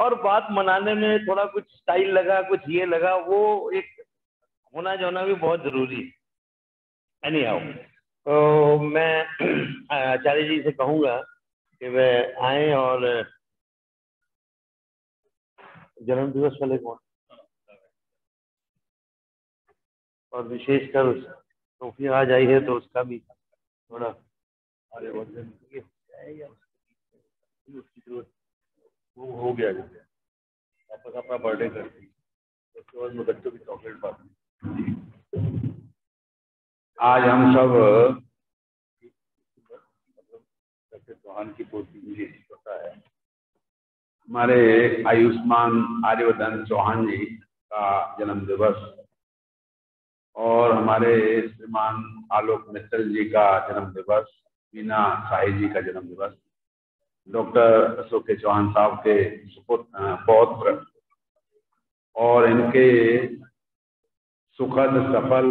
और बात मनाने में थोड़ा कुछ स्टाइल लगा, कुछ ये लगा, वो एक होना जाना भी बहुत जरूरी है। एनी हाउ, तो मैं आचार्य जी से कहूँगा कि वे आए और जन्म दिवस वाले कौन, और विशेषकर सोफिया आ जाई है तो उसका भी थोड़ा आर्यवर्धन है या उसकी जरूरत, वो हो गया जैसे वापस अपना बर्थडे करती, उसके बाद में बच्चों की चॉकलेट पाती। आज हम सब चौहान की पोती मुझे पता है, हमारे आयुष्मान आर्यवर्धन चौहान जी का जन्म दिवस और हमारे श्रीमान आलोक मित्तल जी का जन्म दिवस, मीना शाही जी का जन्म दिवस, डॉक्टर अशोक चौहान साहब के पौत्र और इनके सुखद सफल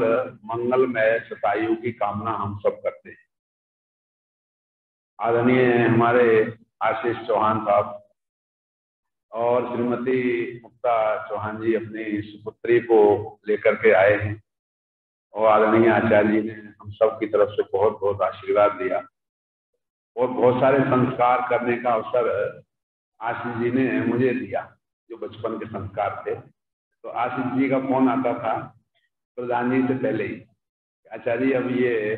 मंगलमय शतायु की कामना हम सब करते हैं। आदरणीय हमारे आशीष चौहान साहब और श्रीमती मुक्ता चौहान जी अपनी सुपुत्री को लेकर के आए हैं और आदरणीय आचार्य जी ने हम सब की तरफ से बहुत बहुत आशीर्वाद दिया और बहुत सारे संस्कार करने का अवसर आशीष जी ने मुझे दिया, जो बचपन के संस्कार थे। तो आशीष जी का फोन आता था प्रधान जी से पहले ही, आचार्य अब ये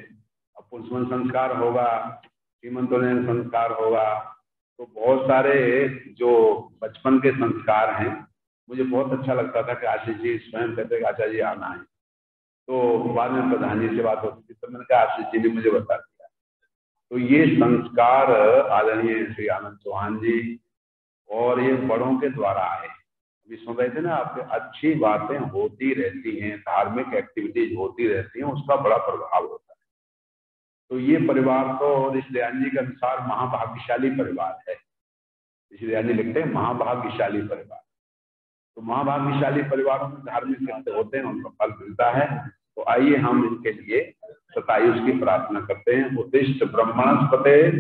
पुष्पन संस्कार होगा, सीमंतोलन संस्कार होगा, तो बहुत सारे जो बचपन के संस्कार हैं, मुझे बहुत अच्छा लगता था कि आशीष जी स्वयं कहते कि आचार्य जी आना है। तो बाद में प्रधान जी से बात होती थी तो मैंने कहा आशीष जी ने मुझे बता दिया। तो ये संस्कार आदरणीय श्री आनंद चौहान जी और ये बड़ों के द्वारा आए। अभी सुन रहे थे ना आपके, अच्छी बातें होती रहती हैं, धार्मिक एक्टिविटीज होती रहती हैं, उसका बड़ा प्रभाव होता है। तो ये परिवार तो ऋषिदयान जी के अनुसार महाभाग्यशाली परिवार है। ऋषिदयान जी लिखते हैं महाभाग्यशाली परिवार। तो महाभाग्यशाली परिवारों में धार्मिक कृत्य होते हैं, उनका फल मिलता है। तो आइए हम इनके लिए शतायुष की प्रार्थना करते हैं। उत्तिष्ठ ब्रह्मणस्पते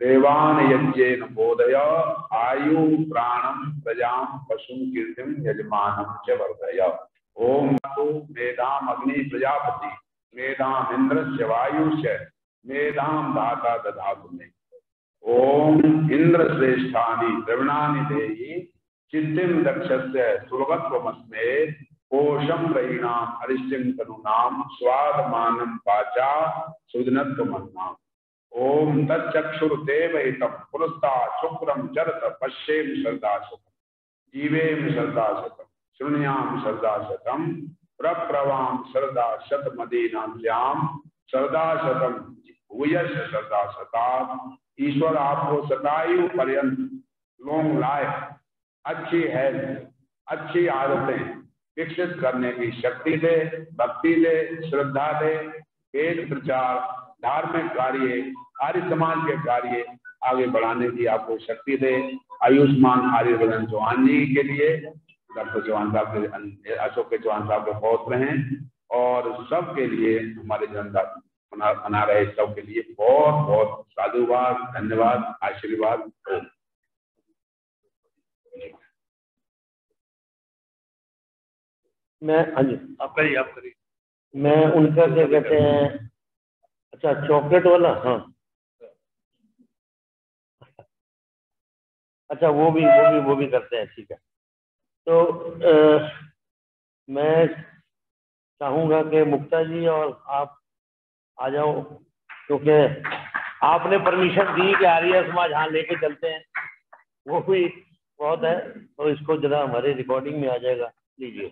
देवान यज्ञेन बोधय आयु प्राणम प्रजाम पशु कीर्तिम यजमानम च वर्धय। ओम मेधाम अग्नि प्रजापति मेधाम इंद्रस्य वायुश्च मेधाम धाता दधातु मे। ओम इंद्र श्रेष्ठानि द्रविणानि देहि चित्तिम दक्षस्य सुलभत्वमस्मे कोशम रयिणाम अरिष्टिम तनुनाम स्वादमानम वाचा सुदिनत्वमन्नाम। ओम तच्चक्षुर्देवहितं पुरस्ता शुक्रम जरत पश्येम श्रद्धा शतम जीवेम श्रद्धा शतम शृणुयाम श्रद्धा शतम प्रप्रवाम श्रद्धा शतमदीनाभ्याम श्रद्धा शतम भूयश श्रद्धा शता। ईश्वर आपको शतायु पर्यंत लॉन्ग लाइफ, अच्छी हेल्थ, अच्छी आदतें विकसित करने की शक्ति दे, भक्ति दे, श्रद्धा दे, वेद प्रचार, धार्मिक कार्य, आर्य समाज के कार्य आगे बढ़ाने की आपको शक्ति दे। आयुष्मान आर्यवर्धन चौहान जी के लिए डॉक्टर चौहान साहब के, अशोक के चौहान साहब के पौत्र हैं और सबके लिए हमारे जन्मदिन मना रहे सबके लिए बहुत बहुत साधुवाद, धन्यवाद, आशीर्वाद। मैं, हाँ जी आप करिए। मैं उनका क्या कहते हैं, अच्छा चॉकलेट वाला, हाँ अच्छा वो भी करते हैं, ठीक है। तो मैं चाहूंगा कि मुक्ता जी और आप आ जाओ, क्योंकि आपने परमिशन दी कि आर्य समाज हाँ लेके चलते हैं, वो भी बहुत है, तो इसको जरा हमारे रिकॉर्डिंग में आ जाएगा। लीजिए।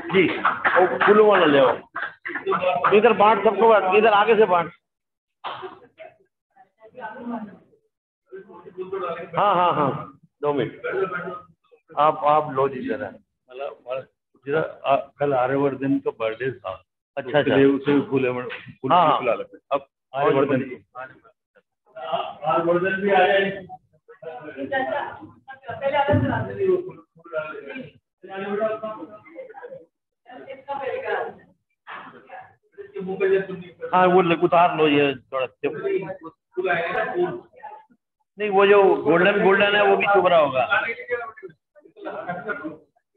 जी वो फूलों वाला ले आओ, इधर बांट सबको, बांट इधर आगे से बांट। हाँ 2 मिनट आप लो जी जरा। कल आर्यवर्धन का बर्थडे था। अच्छा उसे फूल हाँ फुला लेते। अब आर्यवर्धन भी आ जाए। हाँ वो उतार लो, ये थोड़ा नहीं, वो जो गोल्डन है वो भी चुभ रहा होगा।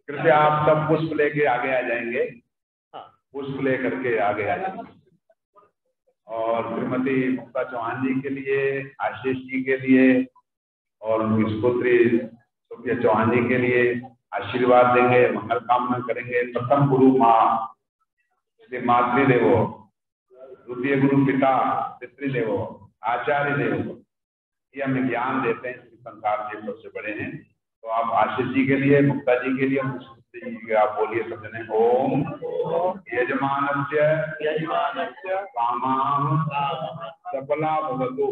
कृपया आप सब पुष्प लेके आगे आ जाएंगे, पुष्प लेकर के आगे आ जाएंगे। और श्रीमती मुक्ता चौहान जी के लिए, आशीष जी के लिए और उनकी सुपुत्री सोफिया चौहान जी के लिए आशीर्वाद देंगे, मंगल कामना करेंगे। प्रथम गुरु माँ श्री मातृदेवो, द्वितीय गुरु पिता पितृदेवो, आचार्य देवो, ये हमें ज्ञान देते हैं, संसार के सबसे बड़े हैं। तो आप आशीष जी के लिए, मुक्ता जी के लिए, जी के आप बोलिए सब जने। ओम यजमानस्य कामाः सफला भवतु,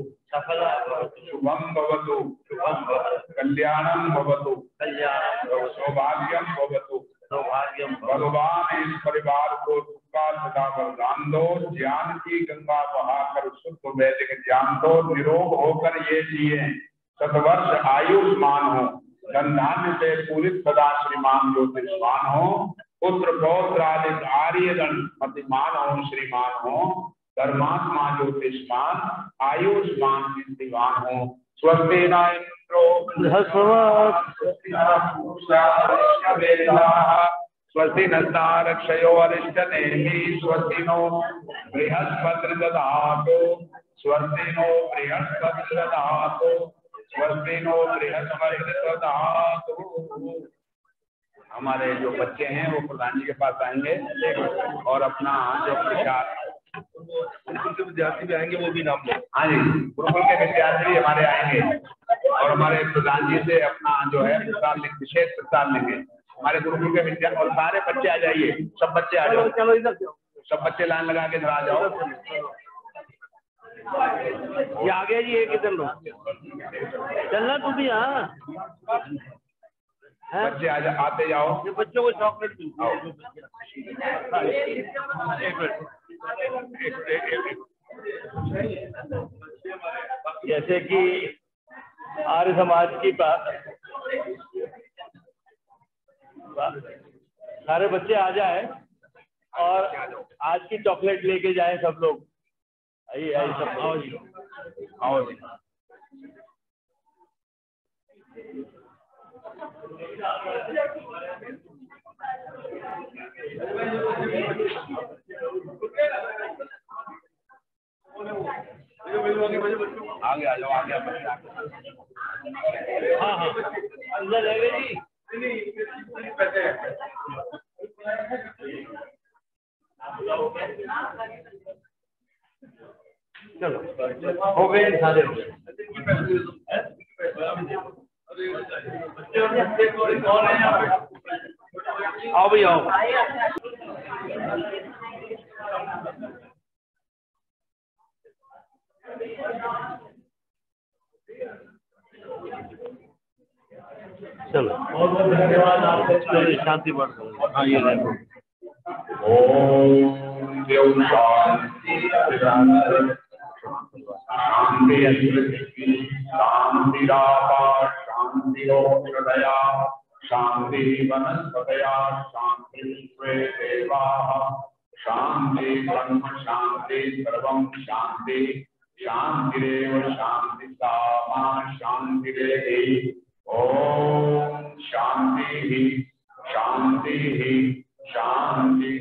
शुभम भवतु, कल्याणं भवतु, सौभाग्यं भवतु। भगवान इस परिवार को सुखा सदा वरदान दो, ज्ञान की गंगा बहाकर शुद्ध वैदिक ज्ञान दो, निरोग होकर ये जिए, शतवर्ष आयुष्मान हो, धन धान्य से पूरित सदा श्रीमान ज्योतिषमान हो, पुत्र पौत्र आदि आर्यगण मतिमान हो, श्रीमान हो, धर्मात्मा ज्योतिषमान आयुष्मान कीर्तिवान हो। स्वस्ति न इंद्रो स्वस्ति नस्तारक्षयो अरिष्टनेमि, स्वस्ति नो बृहस्पति ददातु, स्वस्ति नो बृहस्पति ददातु, स्वस्ति नो बृहस्पति ददातु। हमारे जो बच्चे हैं वो प्रधान जी के पास आएंगे और अपना जो प्रसाद, गुरुकुल के विद्यार्थी भी आएंगे, वो भी नाम लें। हाँ जी, गुरुकुल के विद्यार्थी भी हमारे आएंगे और हमारे प्रधान जी से अपना जो है प्रसाद, विशेष प्रसाद लेंगे। हमारे गुरुकुल के विद्यार्थी और सारे बच्चे आ जाइए, सब बच्चे आ जाओ, चलो इधर सब बच्चे लाइन लगा के इधर आ जाओ। ये आ गया जी, एक इधर लो, चलना तू भी। हाँ बच्चे आ जाओ, आते जाओ। ये बच्चों को चॉकलेट जैसे कि आर्य समाज की सारे बच्चे आ जाए और आज की चॉकलेट लेके जाए सब लोग। आइए आइए सब, आओ जी आओ जी। आगे आ जाओ, आगे आ जाओ। हाँ अंदर रहेगा जी। चलो हो गए जी, सारे हो गए। आओ भाई आओ। चलो बहुत बहुत धन्यवाद आपको। शांति बढ़। हाँ ये देखो। ओम देव शांति शांतिरापाशांतिरोदया शांति वनस्पतया शांति देवा शांति ब्रह्म शांति सर्वं शांति शांतिरेव शांति सामा शांतिरेहि। ओम शांति शांति शांति